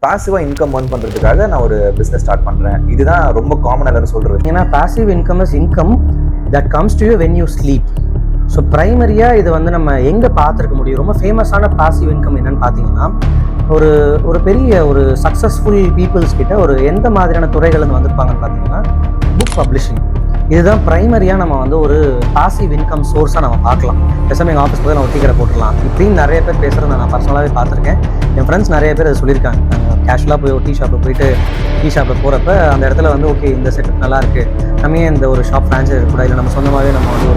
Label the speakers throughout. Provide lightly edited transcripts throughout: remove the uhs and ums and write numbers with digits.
Speaker 1: பாசிவாக income earn பண்ணுறதுக்காக நான் ஒரு பிஸ்னஸ் ஸ்டார்ட் பண்ணுறேன். இதுதான் ரொம்ப காமன் எல்லாரும் சொல்கிறது.
Speaker 2: ஏன்னா passive income is income that comes to you when you sleep. So ப்ரைமரியாக இது வந்து நம்ம எங்கே பார்த்துருக்க முடியும்? ரொம்ப ஃபேமஸான பாசிவ் இன்கம் என்னன்னு பார்த்தீங்கன்னா, ஒரு பெரிய ஒரு சக்ஸஸ்ஃபுல் பீப்புள்ஸ் கிட்ட ஒரு எந்த மாதிரியான துறைகள் வந்திருப்பாங்கன்னு பார்த்தீங்கன்னா, புக் பப்ளிஷிங். இதுதான் ப்ரைமரியாக நம்ம வந்து ஒரு பாசிவ் இன்கம் சோர்ஸாக நம்ம பார்க்கலாம். பேசாமல் எங்கள் ஆஃபீஸ் போய் நம்ம டீ கடை போட்டுடலாம் இப்படின்னு நிறைய பேர் பேசுகிறத நான் பர்சனலாகவே பார்த்துருக்கேன். என் ஃப்ரெண்ட்ஸ் நிறைய பேர் அதை சொல்லியிருக்காங்க. நாங்கள் கேஷுவலாக போய் ஒரு டீ ஷாப்பில் போயிட்டு டீ ஷாப்பில் போகிறப்ப அந்த இடத்துல வந்து ஓகே இந்த செட்டப் நல்லாயிருக்கு, நம்ம ஏன் இந்த ஒரு ஷாப் ஃப்ரான்ச்சைஸ் இருக்கக்கூடாது, இல்லை நம்ம சொந்தமாகவே நம்ம வந்து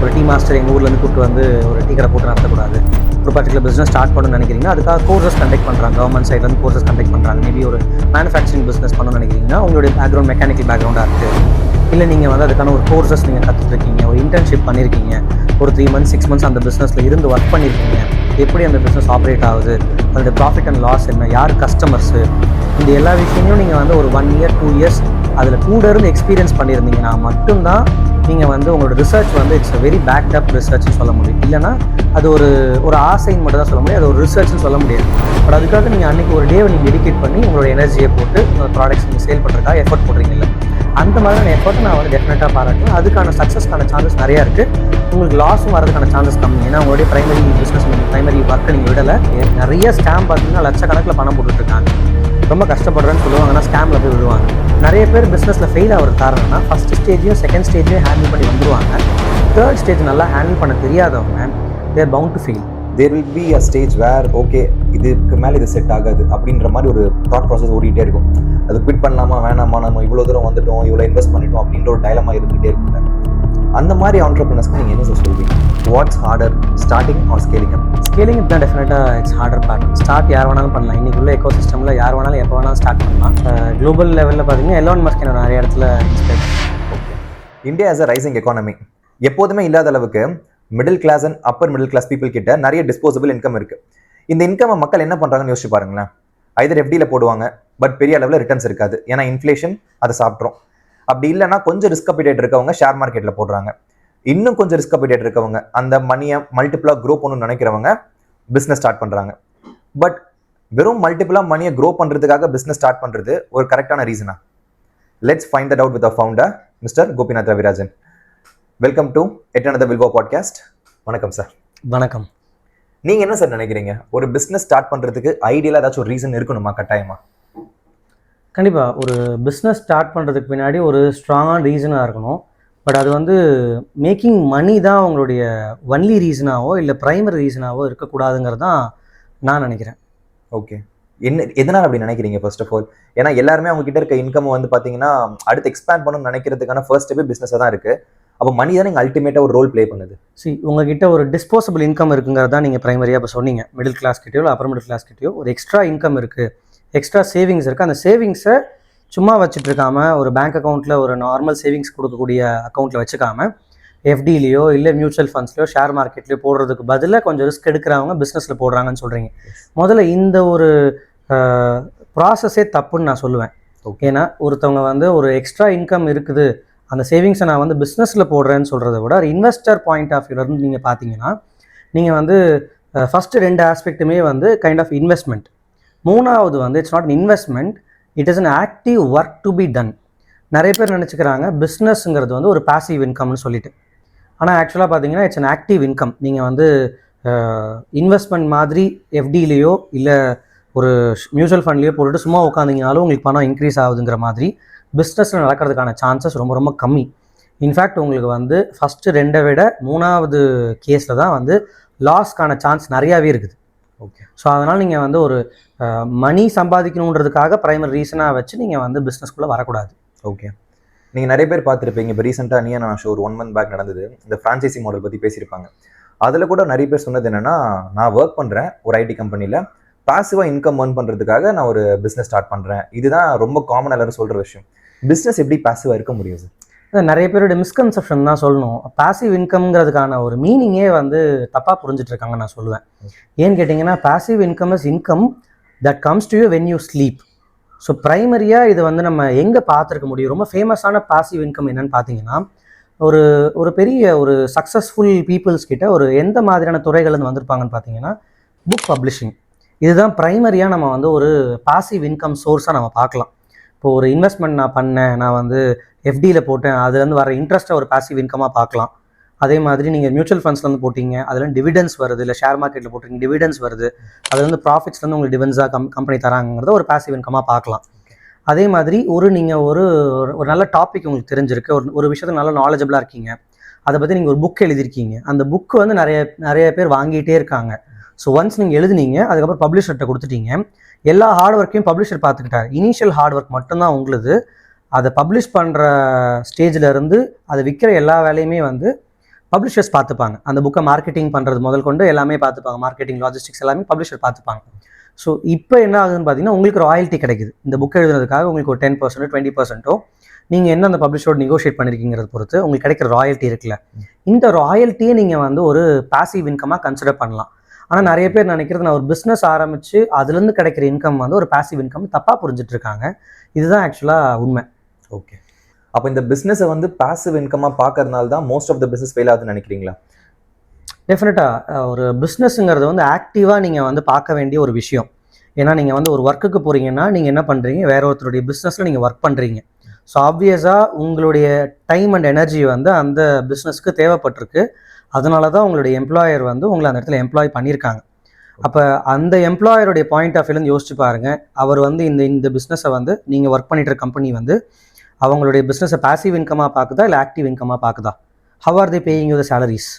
Speaker 2: ஒரு டீ மாஸ்டர் எங்கள் ஊர்லேருந்து கூப்பிட்டு வந்து ஒரு டீ கடை போட்டு நடத்தக்கூடாது, ஒரு பர்டிகுலர் பிஸ்னஸ் ஸ்டார்ட் பண்ணணும்னு நினைக்கிறீங்கன்னா அதுக்காக கோர்சஸ் கண்டக்ட் பண்ணுறாங்க. கவர்மெண்ட் சைட்லேருந்து கோர்சஸ் கண்டக்ட் பண்ணுறாங்க. மேபி ஒரு மேனுஃபேக்சரிங் பிஸ்னஸ் பண்ணணும்னு நினைக்கிறீங்கன்னா உங்களுடைய பேக்ரவுண்ட் மெக்கானிக்கல் பேக்ரவுண்டாக இருக்குது, இல்லை நீங்கள் வந்து அதுக்கான ஒரு கோர்சஸ் நீங்கள் கற்றுட்ருக்கீங்க, ஒரு இன்டர்ன்ஷிப் பண்ணியிருக்கீங்க, ஒரு 3 months 6 months அந்த பிஸ்னஸில் இருந்து ஒர்க் பண்ணியிருக்கீங்க, எப்படி அந்த பிஸ்னஸ் ஆப்ரேட் ஆகுது, அதோட ப்ராஃபிட் அண்ட் லாஸ் என்ன, யார் கஸ்டமர்ஸு, இந்த எல்லா விஷயங்களும் நீங்கள் வந்து ஒரு 1 year 2 years அதில் கூட இருந்து எக்ஸ்பீரியன்ஸ் பண்ணியிருந்தீங்கன்னா மட்டும்தான் நீங்கள் வந்து உங்களோட ரிசர்ச் வந்து இட்ஸ் வெரி பேக்ட் அப் ரிசர்ச்னு சொல்ல முடியும். இல்லைனா அது ஒரு ஆசைன்னு மட்டும் தான் சொல்ல முடியும், அது ஒரு ரிசர்ச்னு சொல்ல முடியாது. பட் அதுக்காக நீங்கள் அன்றைக்கி ஒரு டேவை நீங்கள் டெடிகேட் பண்ணி உங்களோட எனர்ஜியை போட்டு ப்ராடக்ட்ஸ் நீங்கள் சேல் பண்ணுறதுக்காக எஃபர்ட் போடுறீங்கல்ல, அந்த மாதிரியான எஃபர்ட் நான் வந்து டெஃபினட்டாக பாராட்டுவேன். அதுக்கான சக்ஸஸ்க்கான சான்சஸ் நிறையா இருக்குது. உங்களுக்கு லாஸும் வரதுக்கான சான்சஸ் கம்மி. ஏன்னா உங்களுடைய ப்ரைமரி பிஸ்னஸ் ப்ரைமரி ஒர்க்கை நீங்கள் விடலை. நிறைய ஸ்கேம் பார்த்தீங்கன்னா லட்சக்கணக்கில் பணம் போட்டுட்ருக்காங்க. ரொம்ப கஷ்டப்படுறேன்னு சொல்லுவாங்க, ஆனால் ஸ்கேமில் போய் விடுவாங்க. நிறைய பேர் பிஸ்னஸில் ஃபெயில் ஆகிற காரணம்னா ஃபஸ்ட்டு ஸ்டேஜையும் செகண்ட் ஸ்டேஜையும் ஹேண்டில் பண்ணி வந்துடுவாங்க. தேர்ட் ஸ்டேஜ் நல்லா ஹேண்டில் பண்ண தெரியாதவங்க they're bound to fail.
Speaker 1: There will be a stage where okay இதுக்கு மேலே இது செட் ஆகாது அப்படின்ற மாதிரி ஒரு தாட் ப்ராசஸ் ஓடிட்டே இருக்கும். அது குவிட் பண்ணலாமா வேணாமா, நம்ம இவ்வளோ தூரம் வந்துட்டோம், இவ்வளோ இன்வெஸ்ட் பண்ணிட்டோம் அப்படின்ற ஒரு டைலமா இருந்துகிட்டே இருக்குங்க. அந்த மாதிரி ஆண்டர்பிரினர்ஸ்க்கு நீங்கள் என்ன சொல்வீங்க? What's harder, starting or scaling up?
Speaker 2: Scaling up தான் டெஃபினட்டாக இட்ஸ் ஹார்டர் பார்ட். ஸ்டார்ட் யார் வேணாலும் பண்ணலாம். இன்றைக்கி உள்ள எக்கோ சிஸ்டமில் யார் வேணாலும் எப்போ வேணாலும் ஸ்டார்ட் பண்ணலாம். குளோபல் லெவலில் பார்த்தீங்கன்னா எலான் மஸ்க் நிறைய இடத்துல inspire.
Speaker 1: Okay, India as a rising economy. எப்போதுமே இல்லாத அளவுக்கு middle class and upper middle class people கிட்ட நிறைய டிஸ்போசபிள் இன்கம் இருக்குது. இந்த இன்கம் மக்கள் என்ன பண்ணுறாங்கன்னு யோசிச்சு பாருங்களேன். ஐதர் எஃப்டியில் போடுவாங்க, பட் பெரிய அளவில் ரிட்டர்ன்ஸ் இருக்காது, ஏன்னா இன்ஃப்ளேஷன் அதை சாப்பிட்றோம். அப்படி இல்லைன்னா கொஞ்சம் ரிஸ்க் அப்பிடேட் இருக்கவங்க ஷேர் மார்க்கெட்டில் போடுறாங்க. இன்னும் கொஞ்சம் ரிஸ்க் அப்பிடேட் இருக்கவங்க, அந்த மணியை மல்டிபிளாக க்ரோ பண்ணணும்னு நினைக்கிறவங்க பிஸ்னஸ் ஸ்டார்ட் பண்ணுறாங்க. பட் வெறும் மல்டிபிளாக மணியை க்ரோ பண்ணுறதுக்காக பிஸ்னஸ் ஸ்டார்ட் பண்ணுறது ஒரு கரெக்டான ரீசனா? Let's find that out with our founder mister Gopinath Ravirajan. Welcome to yet another Vilva podcast. வணக்கம் சார்.
Speaker 2: வணக்கம்.
Speaker 1: நீங்கள் என்ன சார் நினைக்கிறீங்க? ஒரு பிஸ்னஸ் ஸ்டார்ட் பண்ணுறதுக்கு ஐடியலாக ஏதாச்சும் ஒரு ரீசன் இருக்கணுமா கட்டாயமா?
Speaker 2: கண்டிப்பாக ஒரு பிஸ்னஸ் ஸ்டார்ட் பண்ணுறதுக்கு பின்னாடி ஒரு ஸ்ட்ராங்கான ரீசனாக இருக்கணும். பட் அது வந்து மேக்கிங் மணி தான் அவங்களுடைய ஒன்லி ரீசனாவோ இல்லை ப்ரைமரி ரீசனாவோ இருக்கக்கூடாதுங்கிறது தான் நான் நினைக்கிறேன்.
Speaker 1: ஓகே, எதனால் அப்படி நினைக்கிறீங்க? ஃபர்ஸ்ட் ஆஃப் ஆல், ஏன்னா எல்லாருமே அவங்க கிட்ட இருக்க இன்கம் வந்து பார்த்தீங்கன்னா அடுத்து எக்ஸ்பேண்ட் பண்ணணும்னு நினைக்கிறதுக்கான ஃபர்ஸ்ட் ஸ்டெப் பிஸ்னஸாக தான் இருக்குது. அப்போ மணி தான் நீங்கள் அல்டிமேட்டாக ஒரு ரோல் ப்ளே பண்ணுது.
Speaker 2: உங்ககிட்ட ஒரு டிஸ்போசபிள் இன்கம் இருக்குங்கிறது தான் நீங்கள் ப்ரைமரியாக இப்போ சொன்னீங்க. மிடில் கிளாஸ் கிட்டேயோ இல்லை அப்பர் மிடில் கிளாஸ் கிட்டேயோ ஒரு எக்ஸ்ட்ரா இன்கம் இருக்குது, எக்ஸ்ட்ரா சேவிங்ஸ் இருக்குது. அந்த சேவிங்ஸை சும்மா வச்சுட்டு இருக்காமல் ஒரு பேங்க் அக்கௌண்ட்டில் ஒரு நார்மல் சேவிங்ஸ் கொடுக்கக்கூடிய அக்கௌண்ட்டில் வச்சுக்காமல் எஃப்டிலேயோ இல்லை மியூச்சுவல் ஃபண்ட்ஸ்லையோ ஷேர் மார்க்கெட்லேயோ போடுறதுக்கு பதிலாக கொஞ்சம் ரிஸ்க் எடுக்கிறவங்க பிஸ்னஸில் போடுறாங்கன்னு சொல்கிறீங்க. முதல்ல இந்த ஒரு ப்ராசஸே தப்புன்னு நான் சொல்லுவேன். ஏன்னா ஒருத்தவங்க வந்து ஒரு எக்ஸ்ட்ரா இன்கம் இருக்குது, அந்த சேவிங்ஸை நான் வந்து பிஸ்னஸில் போடுறேன்னு சொல்கிறத விட ஒரு இன்வெஸ்டர் பாயிண்ட் ஆஃப் வியூலேருந்து நீங்கள் பார்த்தீங்கன்னா நீங்கள் வந்து ஃபஸ்ட்டு 2 ஆஸ்பெக்ட்டுமே வந்து கைண்ட் ஆஃப் இன்வெஸ்ட்மெண்ட். மூணாவது வந்து it's not investment, it is an active work to be done. நிறைய பேர் நினச்சிக்கிறாங்க பிஸ்னஸ்ங்கிறது வந்து ஒரு பாசிவ் இன்கம்னு சொல்லிட்டு. ஆனால் ஆக்சுவலாக பார்த்தீங்கன்னா இட்ஸ் அன் ஆக்டிவ் இன்கம். நீங்கள் வந்து இன்வெஸ்ட்மெண்ட் மாதிரி எஃப்டிலேயோ இல்லை ஒரு மியூச்சுவல் ஃபண்ட்லேயோ போட்டுட்டு சும்மா உட்காந்திங்கனாலும் உங்களுக்கு பணம் இன்க்ரீஸ் ஆகுதுங்கிற மாதிரி பிஸ்னஸில் நடக்கிறதுக்கான சான்சஸ் ரொம்ப ரொம்ப கம்மி. இன்ஃபேக்ட் உங்களுக்கு வந்து ஃபஸ்ட்டு 2 விட 3வது கேஸில் தான் வந்து லாஸ்க்கான சான்ஸ் நிறையாவே இருக்குது.
Speaker 1: ஓகே,
Speaker 2: ஸோ அதனால் நீங்கள் வந்து ஒரு மணி சம்பாதிக்கணுன்றதுக்காக ப்ரைமரி ரீசனாக வச்சு நீங்கள் வந்து பிஸ்னஸ்குள்ளே வரக்கூடாது.
Speaker 1: ஓகே, நீங்கள் நிறைய பேர் பார்த்துருப்பீங்க. இப்போ ரீசெண்டாக நீ நான் ஷோ ஒரு 1 month பேக் நடந்தது, இந்த ஃப்ரான்ச்சைசி மாடல் பற்றி பேசியிருப்பாங்க. அதில் கூட நிறைய பேர் சொன்னது என்னென்னா, நான் ஒர்க் பண்ணுறேன் ஒரு ஐடி கம்பெனியில், பாசிவாக இன்கம் ஏர்ன் பண்ணுறதுக்காக நான் ஒரு பிஸ்னஸ் ஸ்டார்ட் பண்ணுறேன். இதுதான் ரொம்ப காமன் எல்லாரும் சொல்கிற விஷயம். பிஸ்னஸ் எப்படி பாசிவாக இருக்க முடியும் சார்?
Speaker 2: நிறைய பேரோட மிஸ்கன்செப்ஷன் தான் சொல்லணும். பாசிவ் இன்கம்ங்கிறதுக்கான ஒரு மீனிங்கே வந்து தப்பாக புரிஞ்சுட்டு இருக்காங்க நான் சொல்லுவேன். ஏன்னு கேட்டிங்கன்னா passive income is income that comes to you when you sleep. So ப்ரைமரியாக இது வந்து நம்ம எங்கே பார்த்துருக்க முடியும்? ரொம்ப ஃபேமஸான பாசிவ் இன்கம் என்னன்னு பார்த்தீங்கன்னா ஒரு பெரிய ஒரு சக்ஸஸ்ஃபுல் பீப்புள்ஸ் கிட்ட ஒரு எந்த மாதிரியான துறைகள் வந்திருப்பாங்கன்னு பார்த்தீங்கன்னா புக் பப்ளிஷிங். இதுதான் ப்ரைமரியாக நம்ம வந்து ஒரு பாசிவ் இன்கம் சோர்ஸாக நம்ம பார்க்கலாம். இப்போ ஒரு இன்வெஸ்ட்மெண்ட் நான் பண்ணேன், நான் வந்து எஃப்டியில் போட்டேன், அதுலேருந்து வர இன்ட்ரெஸ்ட்டை ஒரு பாசிவ் இன்கமாக பார்க்கலாம். அதே மாதிரி நீங்கள் மியூச்சுவல் ஃபண்ட்ஸ்லேருந்து போட்டிங்க, அதுலேருந்து டிவிடெண்ட்ஸ் வருது, இல்லை ஷேர் மார்க்கெட்டில் போட்டிங்க டிவிடெண்ட்ஸ் வருது, அதுலேருந்து ப்ராஃபிட்ஸ்லேருந்து உங்களுக்கு டிவிடெண்ட்ஸாக கம்பெனி தராங்கிறத ஒரு பாசிவ் இன்கமாக பார்க்கலாம். அதே மாதிரி நீங்கள் ஒரு நல்ல டாபிக் உங்களுக்கு தெரிஞ்சிருக்கு, ஒரு விஷயத்தில் நல்ல நாலேஜபிளாக இருக்கீங்க, அதை பற்றி நீங்கள் ஒரு புக் எழுதியிருக்கீங்க, அந்த புக்கு வந்து நிறைய பேர் வாங்கிட்டே இருக்காங்க. ஸோ ஒன்ஸ் நீங்கள் எழுதுனீங்க, அதுக்கப்புறம் பப்ளிஷர்கிட்ட கொடுத்துட்டீங்க, எல்லா ஹார்ட் ஒர்க்கையும் பப்ளிஷர் பார்த்துக்கிட்டார். இனிஷியல் ஹார்ட் ஒர்க் மட்டும்தான் உங்களுது. அதை பப்ளிஷ் பண்ணுற ஸ்டேஜில் இருந்து அதை விற்கிற எல்லா வேலையுமே வந்து பப்ளிஷர்ஸ் பார்த்துப்பாங்க. அந்த புக்கை மார்க்கெட்டிங் பண்ணுறது முதல் கொண்டு எல்லாமே பார்த்துப்பாங்க, மார்க்கெட்டிங் லாஜிஸ்டிக்ஸ் எல்லாமே பப்ளிஷர் பார்த்துப்பாங்க. ஸோ இப்போ என்ன ஆகுதுன்னு பார்த்தீங்கன்னா, உங்களுக்கு ராயல்ட்டி கிடைக்குது. இந்த புக் எழுதுறதுக்காக உங்களுக்கு ஒரு 10% 20% நீங்கள் என்ன அந்த பப்ளிஷரோட நெகோஷியேட் பண்ணியிருக்கீங்கிறத பொறுத்து உங்களுக்கு கிடைக்கிற ராயல்ட்டி இருக்குல்ல, இந்த ராயல்ட்டியை நீங்கள் வந்து ஒரு பாசிவ் இன்கமாக கன்சிடர் பண்ணலாம். ஆனால் நிறைய பேர் நினைக்கிறது, நான் ஒரு பிஸ்னஸ் ஆரம்பித்து அதுலேருந்து கிடைக்கிற இன்கம் வந்து ஒரு பாசிவ் இன்கம் தப்பாக புரிஞ்சுட்டு இருக்காங்க. இதுதான் ஆக்சுவலாக உண்மை.
Speaker 1: ஓகே, அப்போ இந்த பிஸ்னஸை வந்து பாசிவ் இன்கமாக பார்க்கறதுனால தான் most of the business fail ஆகுதுன்னு நினைக்கிறீங்களா?
Speaker 2: டெஃபினட்டாக ஒரு பிஸ்னஸ்ங்கிறது வந்து ஆக்டிவாக நீங்கள் வந்து பார்க்க வேண்டிய ஒரு விஷயம். ஏன்னா நீங்கள் வந்து ஒரு ஒர்க்குக்கு போகிறீங்கன்னா நீங்கள் என்ன பண்ணுறீங்க, வேற ஒருத்தருடைய பிஸ்னஸில் நீங்கள் ஒர்க் பண்ணுறீங்க. ஸோ ஆப்வியஸாக உங்களுடைய டைம் அண்ட் எனர்ஜி வந்து அந்த பிஸ்னஸ்க்கு தேவைப்பட்டிருக்கு. அதனால தான் உங்களுடைய எம்ப்ளாயர் வந்து உங்களை அந்த இடத்துல எம்ப்ளாய் பண்ணியிருக்காங்க. அப்போ அந்த எம்ப்ளாயருடைய பாயிண்ட் ஆஃப் வியூலேருந்து யோசிச்சு பாருங்கள், அவர் வந்து இந்த பிஸ்னஸை வந்து நீங்கள் ஒர்க் பண்ணிட்டு கம்பெனி வந்து அவங்களுடைய பிஸ்னஸை பாசிவ் இன்கமாக பார்க்குதா இல்லை ஆக்டிவ் இன்கமாக பார்க்குதா? How are they paying you the salaries?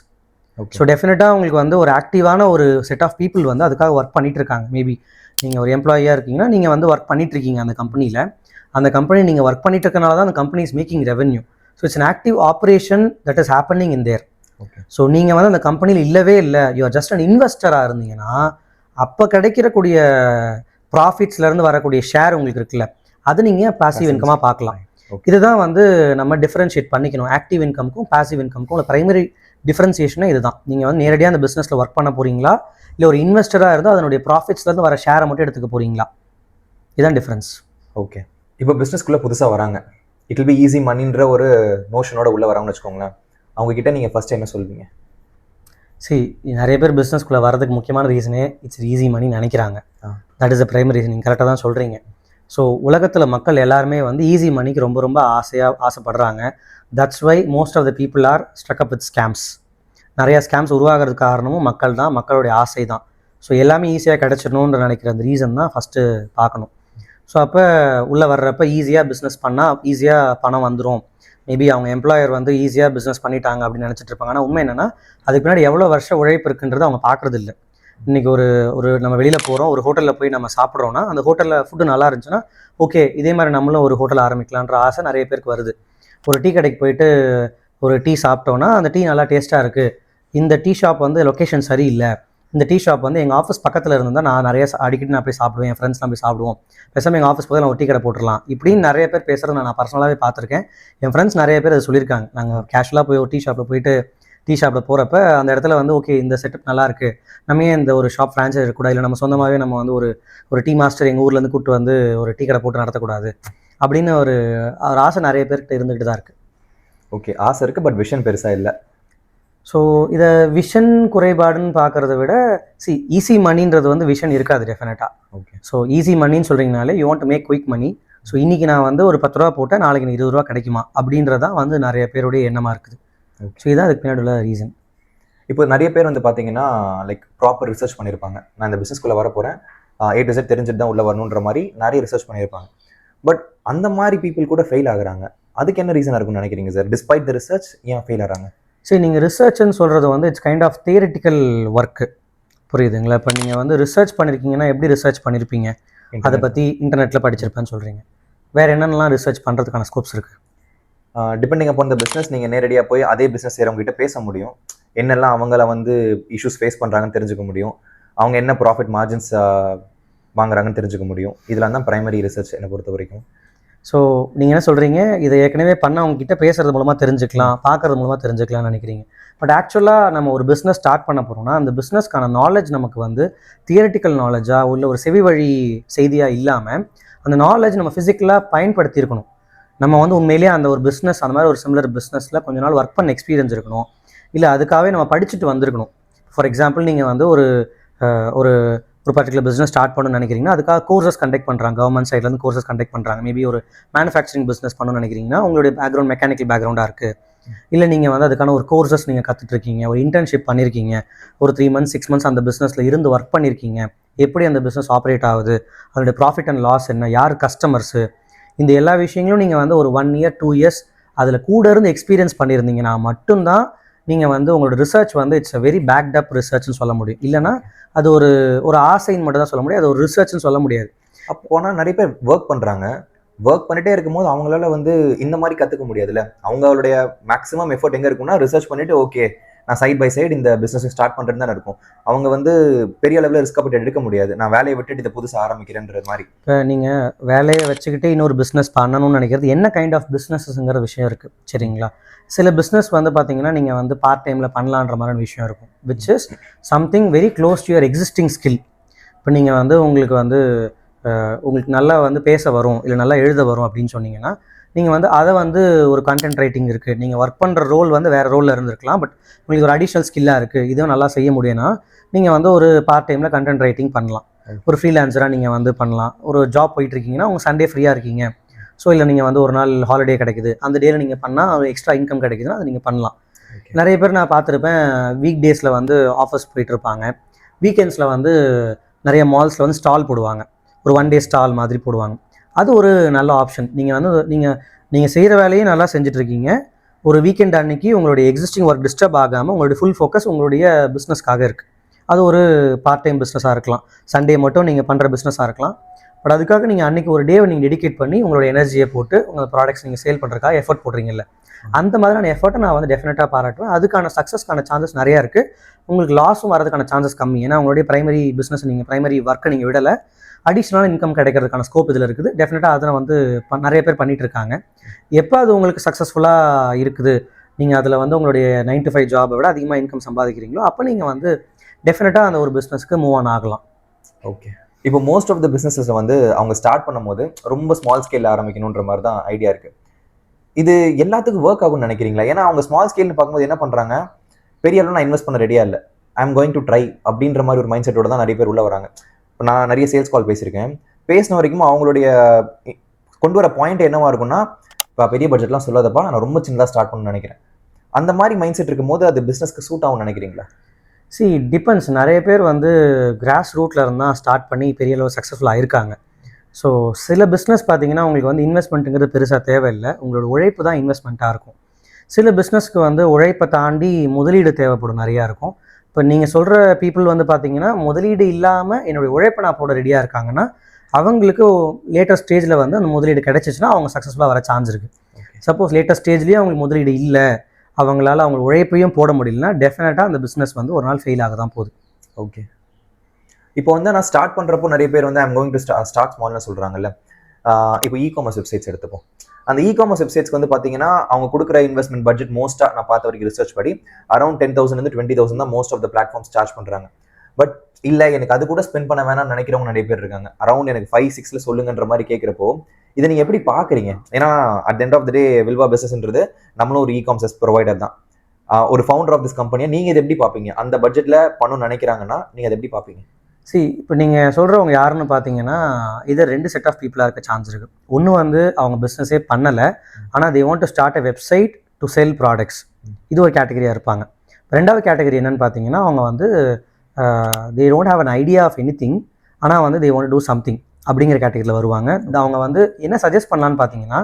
Speaker 2: So டெஃபினட்டாக உங்களுக்கு வந்து ஒரு ஆக்டிவான ஒரு செட் ஆஃப் பீப்புள் வந்து அதுக்காக ஒர்க் பண்ணிட்டு இருக்காங்க. மேபி நீங்கள் ஒரு எம்ப்ளாயியாக இருக்கீங்கன்னா நீங்கள் வந்து ஒர்க் பண்ணிட்டு இருக்கீங்க அந்த கம்பெனியில். அந்த கம்பெனி நீங்கள் ஒர்க் பண்ணிட்டு இருக்கனால தான் அந்த company is making revenue. So it's an active operation that is happening in there. So நீங்கள் வந்து அந்த கம்பெனியில் இல்லவே இல்லை, யூ ஆர் ஜஸ்ட் அன் இன்வெஸ்டராக இருந்தீங்கன்னா அப்போ கிடைக்கிறக்கூடிய ப்ராஃபிட்ஸ்லேருந்து வரக்கூடிய ஷேர் உங்களுக்கு இருக்குல்ல, அது நீங்கள் பாசிவ் இன்கமாக பார்க்கலாம். இதுதான் வந்து நம்ம டிஃபரன்ஷியேட் பண்ணிக்கணும். ஆக்டிவ் இன்கம்க்கும் பாசிவ் இன்கம்க்கும் ஒரு பிரைமரி டிஃபரன்சியேஷனே இதுதான். நீங்கள் வந்து நேரடியாக அந்த பிஸ்னஸில் ஒர்க் பண்ண போகிறீங்களா, இல்லை ஒரு இன்வெஸ்டராக இருந்தால் அதனுடைய ப்ராஃபிட்ஸ்லேருந்து வர ஷேரை மட்டும் எடுத்துக்க போகிறீங்களா, இதுதான் டிஃப்ரென்ஸ்.
Speaker 1: ஓகே, இப்போ பிஸ்னஸ்க்குள்ளே புதுசாக வராங்க, இட் வில் பி ஈஸி மணின்ற ஒரு நோஷனோட உள்ளே வராங்கன்னு வச்சுக்கோங்களேன், அவங்ககிட்ட நீங்கள் ஃபஸ்ட்டு என்ன சொல்வீங்க?
Speaker 2: சரி, நிறைய பேர் பிஸ்னஸ்க்குள்ளே வரதுக்கு முக்கியமான ரீசனே இட்ஸ் ஈஸி மணி நினைக்கிறாங்க. That is a primary reason. நீங்கள் கரெக்டாக தான் சொல்கிறீங்க. ஸோ உலகத்தில் மக்கள் எல்லாருமே வந்து ஈஸி மணிக்கு ரொம்ப ஆசைப்படுறாங்க. That's why most of the people are struck up with scams. நிறையா ஸ்கேம்ஸ் உருவாகிறதுக்கு காரணமும் மக்கள் தான், மக்களுடைய ஆசை தான். ஸோ எல்லாமே ஈஸியாக கிடச்சிடணுன்ற நினைக்கிற அந்த ரீசன் தான் ஃபஸ்ட்டு பார்க்கணும். ஸோ அப்போ உள்ளே வர்றப்ப ஈஸியாக பிஸ்னஸ் பண்ணால் ஈஸியாக பணம் வந்துடும், மேபி அவங்க எம்ப்ளாயர் வந்து ஈஸியாக பிஸ்னஸ் பண்ணிட்டாங்க அப்படின்னு நினச்சிட்டு இருப்பாங்க. ஆனால் உண்மை என்னென்னா அதுக்கு பின்னாடி எவ்வளோ வருஷம் உழைப்பு இருக்குன்றது அவங்க பார்க்குறது இல்லை. இன்றைக்கி ஒரு நம்ம வெளியில் போகிறோம், ஒரு ஹோட்டலில் போய் நம்ம சாப்பிட்றோன்னா அந்த ஹோட்டலில் ஃபுட்டு நல்லா இருந்துச்சுன்னா ஓகே இதே மாதிரி நம்மளும் ஒரு ஹோட்டல் ஆரம்பிக்கலான்ற ஆசை நிறைய பேருக்கு வருது. ஒரு டீ கடைக்கு போயிட்டு ஒரு டீ சாப்பிட்டோன்னா அந்த டீ நல்லா டேஸ்ட்டாக இருக்குது, இந்த டீ ஷாப் வந்து லொக்கேஷன் சரியில்லை, இந்த டீ ஷாப் வந்து எங்கள் ஆஃபீஸ் பக்கத்தில் இருந்தால் நான் அடிக்கடி நான் போய் சாப்பிடுவேன், என் ஃப்ரெண்ட்ஸ்லாம் போய் சாப்பிடுவோம், பேசாமல் எங்கள் ஆஃபீஸ் போய் நான் ஒரு டீ கடை போட்டுடலாம் இப்படின்னு நிறைய பேர் பேசுகிறத நான் பர்சனலாகவே பார்த்துருக்கேன். என் ஃப்ரெண்ட்ஸ் நிறைய பேர் அதை சொல்லியிருக்காங்க. நாங்கள் கேஷுவலாக போய் ஒரு டீ ஷாப்பில் போயிட்டு டீ ஷாப்பில் போகிறப்ப அந்த இடத்துல வந்து ஓகே இந்த செட்டப் நல்லா இருக்குது, நம்ம ஏன் இந்த ஒரு ஷாப் ஃப்ரான்ச்சைஸ் இருக்கக்கூடாது, இல்லை நம்ம சொந்தமாகவே நம்ம வந்து ஒரு டீ மாஸ்டர் எங்கள் ஊர்லேருந்து கூப்பிட்டு வந்து ஒரு டீ கடை போட்டு நடத்தக்கூடாது அப்படின்னு ஒரு ஆசை நிறைய பேர்கிட்ட இருந்துகிட்டு தான் இருக்குது.
Speaker 1: ஓகே, ஆசை இருக்குது, பட் விஷன் பெருசாக இல்லை.
Speaker 2: ஸோ இதை விஷன் குறைபாடுன்னு பார்க்குறத விட ஈஸி மணின்றது வந்து விஷன் இருக்காது டெஃபினட்டாக.
Speaker 1: ஓகே,
Speaker 2: ஸோ ஈஸி மணின்னு சொல்கிறீங்கனாலே you want to make quick money. So இன்றைக்கி நான் வந்து ஒரு 10 ரூபா போட்டேன், நாளைக்கு எனக்கு 20 ரூபா கிடைக்குமா அப்படின்றதான் வந்து நிறைய பேருடைய எண்ணமாக இருக்குது. ஸோ இதுதான் அதுக்கு பின்னாடி உள்ள ரீசன்.
Speaker 1: இப்போ நிறைய பேர் வந்து பார்த்தீங்கன்னா லைக் ப்ராப்பர் ரிசர்ச் பண்ணியிருப்பாங்க, நான் இந்த பிஸ்னஸ்குள்ளே வர போகிறேன், A to Z தெரிஞ்சுட்டு தான் உள்ளே வரணுன்ற மாதிரி நிறைய ரிசர்ச் பண்ணியிருப்பாங்க. பட் அந்த மாதிரி பீப்புள் கூட ஃபெயில் ஆகுறாங்க. அதுக்கு என்ன ரீசனாக இருக்குன்னு நினைக்கிறீங்க சார்? டிஸ்பைட் த ரிசர்ச் ஏன் ஃபெயில் ஆகிறாங்க?
Speaker 2: சரி, நீங்கள் ரிசர்ச்னு சொல்கிறது வந்து it's kind of theoretical work, புரியுதுங்களா? இப்போ நீங்கள் வந்து ரிசர்ச் பண்ணியிருக்கீங்கன்னா எப்படி ரிசர்ச் பண்ணியிருப்பீங்க, அதை பற்றி இன்டர்நெட்டில் படிச்சிருப்பேன்னு சொல்கிறீங்க. வேறு என்னென்னலாம் ரிசர்ச் பண்ணுறதுக்கான ஸ்கோப்ஸ் இருக்குது?
Speaker 1: டிபெண்டிங் அப்பான் த பிஸ்னஸ், நீங்கள் நேரடியாக போய் அதே பிஸ்னஸ் செய்கிறவங்ககிட்ட பேச முடியும், என்னெல்லாம் அவங்கள வந்து இஷ்யூஸ் ஃபேஸ் பண்ணுறாங்கன்னு தெரிஞ்சுக்க முடியும், அவங்க என்ன ப்ராஃபிட் மார்ஜின்ஸ் வாங்குறாங்கன்னு தெரிஞ்சுக்க முடியும். இதெல்லாம் தான் ப்ரைமரி ரிசர்ச் என்னை பொறுத்த வரைக்கும்.
Speaker 2: ஸோ நீங்கள் என்ன சொல்கிறீங்க, இதை ஏற்கனவே பண்ண அவங்ககிட்ட பேசுகிறது மூலமாக தெரிஞ்சுக்கலாம், பார்க்குறது மூலமாக தெரிஞ்சுக்கலாம்னு நினைக்கிறீங்க. பட் ஆக்சுவலாக நம்ம ஒரு பிஸ்னஸ் ஸ்டார்ட் பண்ண போகிறோம்னா அந்த பிஸ்னஸ்க்கான நாலேஜ் நமக்கு வந்து தியரிட்டிக்கல் நாலேஜாக உள்ள ஒரு செவி வழி செய்தியாக இல்லாமல் அந்த நாலேஜ் நம்ம ஃபிசிக்கலாக பயன்படுத்தியிருக்கணும். நம்ம வந்து உண்மையிலேயே அந்த ஒரு பிஸ்னஸ் அந்த மாதிரி ஒரு சிமிலர் பிஸ்னஸில் கொஞ்ச நாள் ஒர்க் பண்ண எக்ஸ்பீரியன்ஸ் இருக்கணும், இல்லை அதுக்காகவே நம்ம படிச்சுட்டு வந்திருக்கணும். ஃபார் எக்ஸாம்பிள் நீங்கள் வந்து ஒரு ஒரு பர்டிகுலர் பிஸ்னஸ் ஸ்டார்ட் பண்ணணும்னு நினைக்கிறீங்கன்னா அதுக்காக கோர்சஸ் கண்டக்ட் பண்ணுறாங்க, கவர்மெண்ட் சைட்லேருந்து கோர்சஸ் கண்டக்ட் பண்ணுறாங்க. மேபி ஒரு மேனுஃபேக்சரிங் பிஸ்னஸ் பண்ணணும்னு நினைக்கிறீங்கன்னா உங்களுடைய பேக்ரவுண்ட் மெக்கானிக்கல் பேக்ரவுண்டாக இருக்குது, இல்லை நீங்கள் வந்து அதுக்கான ஒரு கோர்சஸ் நீங்கள் கற்றுட்ருக்கீங்க, ஒரு இன்டர்ன்ஷிப் பண்ணியிருக்கீங்க, ஒரு 3 months 6 months அந்த பிஸ்னஸில் இருந்து ஒர்க் பண்ணியிருக்கீங்க, எப்படி அந்த பிஸ்னஸ் ஆப்ரேட் ஆகுது, அதோடைய ப்ராஃபிட் அண்ட் லாஸ் என்ன, யார் கஸ்டமர்ஸு, இந்த எல்லா விஷயங்களும் நீங்கள் வந்து ஒரு 1 year 2 years அதில் கூட இருந்து எக்ஸ்பீரியன்ஸ் பண்ணியிருந்தீங்கன்னா மட்டும்தான் நீங்கள் வந்து உங்களோட ரிசர்ச் வந்து it's a very packed up ரிசர்ச்னு சொல்ல முடியும். இல்லைனா அது ஒரு ஆசைன்னு மட்டும் தான் சொல்ல முடியும், அது ஒரு ரிசர்ச்னு சொல்ல முடியாது.
Speaker 1: அப்போனா நிறைய பேர் ஒர்க் பண்ணுறாங்க, ஒர்க் பண்ணிட்டே இருக்கும்போது அவங்களால வந்து இந்த மாதிரி கற்றுக்க முடியாதுல்ல. அவங்களுடைய மேக்ஸிமம் எஃபர்ட் எங்கே இருக்குன்னா ரிசர்ச் பண்ணிட்டு ஓகே நான் சைட் பை சைடு இந்த பிஸ்னஸ் ஸ்டார்ட் பண்ணுறது தானே இருக்கும். அவங்க வந்து பெரிய அளவில் ரிஸ்க் அப்படி எடுக்க முடியாது, நான் வேலையை விட்டுட்டு இதை புதுசாக ஆரம்பிக்கிறேன்ற மாதிரி.
Speaker 2: இப்போ நீங்கள் வேலையை வச்சுக்கிட்டே இன்னொரு பிஸ்னஸ் பண்ணணும்னு நினைக்கிறது என்ன கைண்ட் ஆஃப் பிஸ்னஸஸ்ங்கிற விஷயம் இருக்குது சரிங்களா. சில பிஸ்னஸ் வந்து பார்த்தீங்கன்னா நீங்கள் வந்து பார்ட் டைமில் பண்ணலான்ற மாதிரியான விஷயம் இருக்கும், which is something very close to your existing skill. இப்போ நீங்கள் வந்து உங்களுக்கு நல்லா வந்து பேச வரும், இல்லை நல்லா எழுத வரும் அப்படின்னு சொன்னீங்கன்னா நீங்கள் வந்து அதை வந்து ஒரு கண்டென்ட் ரைட்டிங் இருக்குது, நீங்கள் ஒர்க் பண்ணுற ரோல் வந்து வேறு ரோலில் இருந்திருக்கலாம், பட் உங்களுக்கு ஒரு அடிஷ்னல் ஸ்கில்லாக இருக்குது, இதுவும் நல்லா செய்ய முடியும்னா நீங்கள் வந்து ஒரு பார்ட் டைமில் கண்டென்ட் ரைட்டிங் பண்ணலாம், ஒரு ஃப்ரீலான்சராக நீங்கள் வந்து பண்ணலாம். ஒரு ஜாப் போயிட்டுருக்கீங்கன்னா உங்கள் சண்டே ஃப்ரீயாக இருக்கீங்க, ஸோ இல்லை நீங்கள் வந்து ஒரு நாள் ஹாலிடே கிடைக்குது, அந்த டேயில் நீங்கள் பண்ணால் ஒரு எக்ஸ்ட்ரா இன்கம் கிடைக்குதுன்னா அதை நீங்கள் பண்ணலாம். நிறைய பேர் நான் பார்த்துருப்பேன், வீக் டேஸில் வந்து ஆஃபீஸ் போயிட்டுருப்பாங்க, வீக்கெண்ட்ஸில் வந்து நிறைய மால்ஸில் வந்து ஸ்டால் போடுவாங்க, ஒரு 1 day ஸ்டால் மாதிரி போடுவாங்க. அது ஒரு நல்ல ஆப்ஷன். நீங்கள் வந்து நீங்கள் செய்கிற வேலையே நல்லா செஞ்சுட்ருக்கீங்க, ஒரு வீக்கெண்ட் அன்னைக்கு உங்களுடைய எக்ஸிஸ்டிங் ஒர்க் டிஸ்டர்ப் ஆகாமல் உங்களுடைய ஃபுல் ஃபோக்கஸ் உங்களுடைய பிஸ்னஸ்க்காக இருக்குது. அது ஒரு பார்ட் டைம் பிஸ்னஸாக இருக்கலாம், சண்டே மட்டும் நீங்கள் பண்ணுற பிஸ்னஸாக இருக்கலாம். பட் அதுக்காக நீங்கள் அன்றைக்கி ஒரு டேவை நீங்கள் டெடிகேட் பண்ணி உங்களோட எனர்ஜியை போட்டு உங்கள் ப்ராடக்ட்ஸ் நீங்கள் சேல் பண்ணுறதுக்காக எஃபர்ட் போடுறீங்கல்ல, அந்த மாதிரியான எஃபர்ட்டை நான் வந்து டெஃபினட்டாக பாராட்டுவேன். அதுக்கான சக்ஸஸ்க்கான சான்சஸ் நிறையா இருக்குது. உங்களுக்கு லாஸும் வரதுக்கான சான்சஸ் கம்மி, ஏன்னா உங்களுடைய ப்ரைமரி பிஸ்னஸ் நீங்கள் ப்ரைமரி ஒர்க்கை நீங்கள் விடலை, அடிஷ்னலான இன்கம் கிடைக்கிறதுக்கான ஸ்கோப் இதில் இருக்குது. டெஃபினட்டாக அதை வந்து நிறைய பேர் பண்ணிகிட்டு இருக்காங்க. எப்போ அது உங்களுக்கு சக்ஸஸ்ஃபுல்லாக இருக்குது, நீங்கள் அதில் வந்து உங்களுடைய 9 to 5 ஜாபை விட அதிகமாக இன்கம் சம்பாதிக்கிறீங்களோ அப்போ நீங்கள் வந்து டெஃபினட்டாக அந்த ஒரு பிஸ்னஸ்க்கு மூவ் ஆன் ஆகலாம்.
Speaker 1: ஓகே, இப்போ மோஸ்ட் ஆஃப் த பிஸ்னஸஸ் வந்து அவங்க ஸ்டார்ட் பண்ணும்போது ரொம்ப ஸ்மால் ஸ்கேலில் ஆரம்பிக்கணுன்ற மாதிரி தான் ஐடியா இருக்குது. இது எல்லாத்துக்கும் ஒர்க் ஆகும்னு நினைக்கிறீங்களா? ஏன்னா அவங்க ஸ்மால் ஸ்கேல்னு பார்க்கும்போது என்ன பண்ணுறாங்க, பெரிய அளவு நான் இன்வெஸ்ட் பண்ண ரெடியாக இல்லை, I am going to try அப்படின்ற மாதிரி ஒரு மைண்ட் செட்டோட தான் நிறைய பேர் உள்ள வராங்க. இப்போ நான் நிறைய சேல்ஸ் கால் பேசியிருக்கேன், பேசின வரைக்கும் அவங்களுடைய கொண்டு வர பாயிண்ட் என்னவா இருக்குன்னா, இப்போ பெரிய பட்ஜெட்லாம் சொல்லாதப்பா நான் ரொம்ப சின்னதாக ஸ்டார்ட் பண்ணணும்னு நினைக்கிறேன். அந்த மாதிரி மைண்ட் செட் இருக்கும்போது அது பிஸ்னஸ்க்கு சூட் ஆகும்னு நினைக்கிறீங்களா?
Speaker 2: டிபெண்ட்ஸ். நிறைய பேர் வந்து கிராஸ் ரூட்டில் இருந்தால் ஸ்டார்ட் பண்ணி பெரிய அளவு சக்ஸஸ்ஃபுல்லாக இருக்காங்க. ஸோ சில பிஸ்னஸ் பார்த்தீங்கன்னா உங்களுக்கு வந்து இன்வெஸ்ட்மெண்ட்டுங்கிறது பெருசாக தேவையில்லை, உங்களோட உழைப்பு தான் இன்வெஸ்ட்மெண்ட்டாக இருக்கும். சில பிஸ்னஸ்க்கு வந்து உழைப்பை தாண்டி முதலீடு தேவைப்படும், நிறையா இருக்கும். இப்போ நீங்கள் சொல்கிற பீப்புள் வந்து பார்த்தீங்கன்னா முதலீடு இல்லாமல் என்னுடைய உழைப்பை நான் போட ரெடியாக இருக்காங்கன்னா அவங்களுக்கு லேட்டஸ்ட் ஸ்டேஜில் வந்து அந்த முதலீடு கிடைச்சிச்சுன்னா அவங்க சக்ஸஸ்ஃபுல்லாக வர சான்ஸ் இருக்குது. சப்போஸ் லேட்டஸ்ட் ஸ்டேஜ்லேயும் அவங்களுக்கு முதலீடு இல்லை, அவங்களால அவங்க உழைப்பையும் போட முடியலன்னா டெஃபினட்டாக அந்த பிஸ்னஸ் வந்து ஒரு நாள் ஃபெயில் ஆக தான் போகுது.
Speaker 1: ஓகே, இப்போ வந்து நான் ஸ்டார்ட் பண்ணுறப்போ நிறைய பேர் வந்து ஐம் கோயிங் டு ஸ்டார்ட் ஸ்மால்னு சொல்கிறாங்கல்ல. இப்போ இ-காமர்ஸ் வெப்சைட்ஸ் எடுத்துப்போம். அந்த இ-காமர்ஸ் வெப்சைட்ஸ்க்கு வந்து பார்த்தீங்கன்னா அவங்க கொடுக்குற இன்வெஸ்ட்மெண்ட் பட்ஜெட் மோஸ்ட்டாக நான் பார்த்த வரைக்கும் ரிசர்ச் படி அரௌண்ட் 10,000 to 20,000 தான் most of the platforms charge பண்ணுறாங்க. பட் இல்லை எனக்கு அது கூட ஸ்பெண்ட் பண்ண வேணாம்னு நினைக்கிறவங்க நிறைய பேர் இருக்காங்க. அரௌண்ட் எனக்கு 5-6 சொல்லுங்கன்ற மாதிரி கேட்குறப்போ இதை நீங்கள் எப்படி பார்க்குறீங்க? ஏன்னா அட் எண்ட் ஆஃப் த டே வில்வா பிஸ்னஸ்ன்றது நம்மளும் ஒரு இ-காமர்ஸ் ப்ரொவைடர் தான், ஒரு ஃபவுண்டர் ஆஃப் திஸ் கம்பெனியை நீங்கள் இதை எப்படி பார்ப்பீங்க? அந்த பட்ஜெட்டில் பண்ணணும்னு நினைக்கிறாங்கன்னா நீங்கள் அதை எப்படி பார்ப்பீங்க?
Speaker 2: இப்போ நீங்கள் சொல்கிறவங்க யாருன்னு பார்த்தீங்கன்னா இதை 2 செட் ஆஃப் பீப்புளாக இருக்க சான்ஸ் இருக்குது. ஒன்று வந்து அவங்க பிஸ்னஸே பண்ணலை, ஆனால் தே want to start a website to sell products, இது ஒரு கேட்டகரியாக இருப்பாங்க. ரெண்டாவது கேட்டகரி என்னென்னு பார்த்தீங்கன்னா அவங்க வந்து they don't have an idea of anything, ஆனால் வந்து they want to do something அப்படிங்கிற கேட்டகரியில் வருவாங்க. அவங்க வந்து என்ன சஜஸ்ட் பண்ணலான்னு பார்த்தீங்கன்னா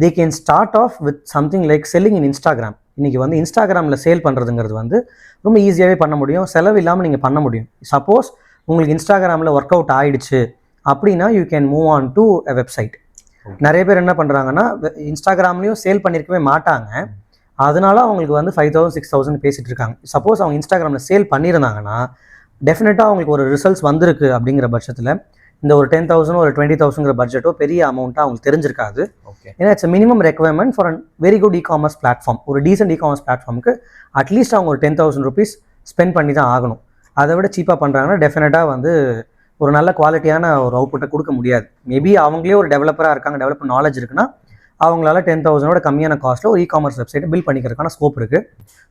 Speaker 2: they can start off with something like selling in Instagram. இன்றைக்கி வந்து இன்ஸ்டாகிராமில் சேல் பண்ணுறதுங்கிறது வந்து ரொம்ப ஈஸியாகவே பண்ண முடியும், செலவு இல்லாமல் நீங்கள் பண்ண முடியும். சப்போஸ் உங்களுக்கு இன்ஸ்டாகிராமில் ஒர்க் அவுட் ஆகிடுச்சு அப்படின்னா you can move on to a website. நிறைய பேர் என்ன பண்ணுறாங்கன்னா இன்ஸ்டாகிராம்லேயும் சேல் பண்ணியிருக்கவே மாட்டாங்க, அதனால அவங்களுக்கு வந்து 5,000 6,000 பேசிகிட்டு இருக்காங்க. சப்போஸ் அவங்க இன்ஸ்டாகிராமில் சேல் பண்ணியிருந்தாங்கன்னா டெஃபினட்டாக அவங்களுக்கு ஒரு ரிசல்ட்ஸ் வந்திருக்கு அப்படிங்கிற பட்சத்தில் இந்த ஒரு 10,000 ஒரு 20,000 பட்ஜெட்டோ பெரிய அமௌண்ட்டாக அவங்களுக்கு தெரிஞ்சிருக்காது. ஏன்னா it's minimum requirement for an very good e-commerce platform. ஒரு டீசென்ட் இ-காமர்ஸ் பிளாட்ஃபார்முக்கு அட்லீஸ்ட் அவங்க ஒரு 10,000 rupees ஸ்பெண்ட் பண்ணி தான் ஆகணும். அதை விட சீப்பாக பண்ணுறாங்கன்னா டெஃபினட்டாக வந்து ஒரு நல்ல குவாலிட்டியான ஒரு அவுட்புட்டை கொடுக்க முடியாது. மேபி அவங்களே ஒரு டெவலப்பராக இருக்காங்க, டெவலப்பர் நாலேஜ் இருக்குன்னா அவங்களால 10,000 கம்மியான காஸ்ட்டில் ஒரு இ-காமர்ஸ் வெப்சைட்டை பில்ட் பண்ணிக்கிறதுக்கான ஸ்கோப் இருக்குது.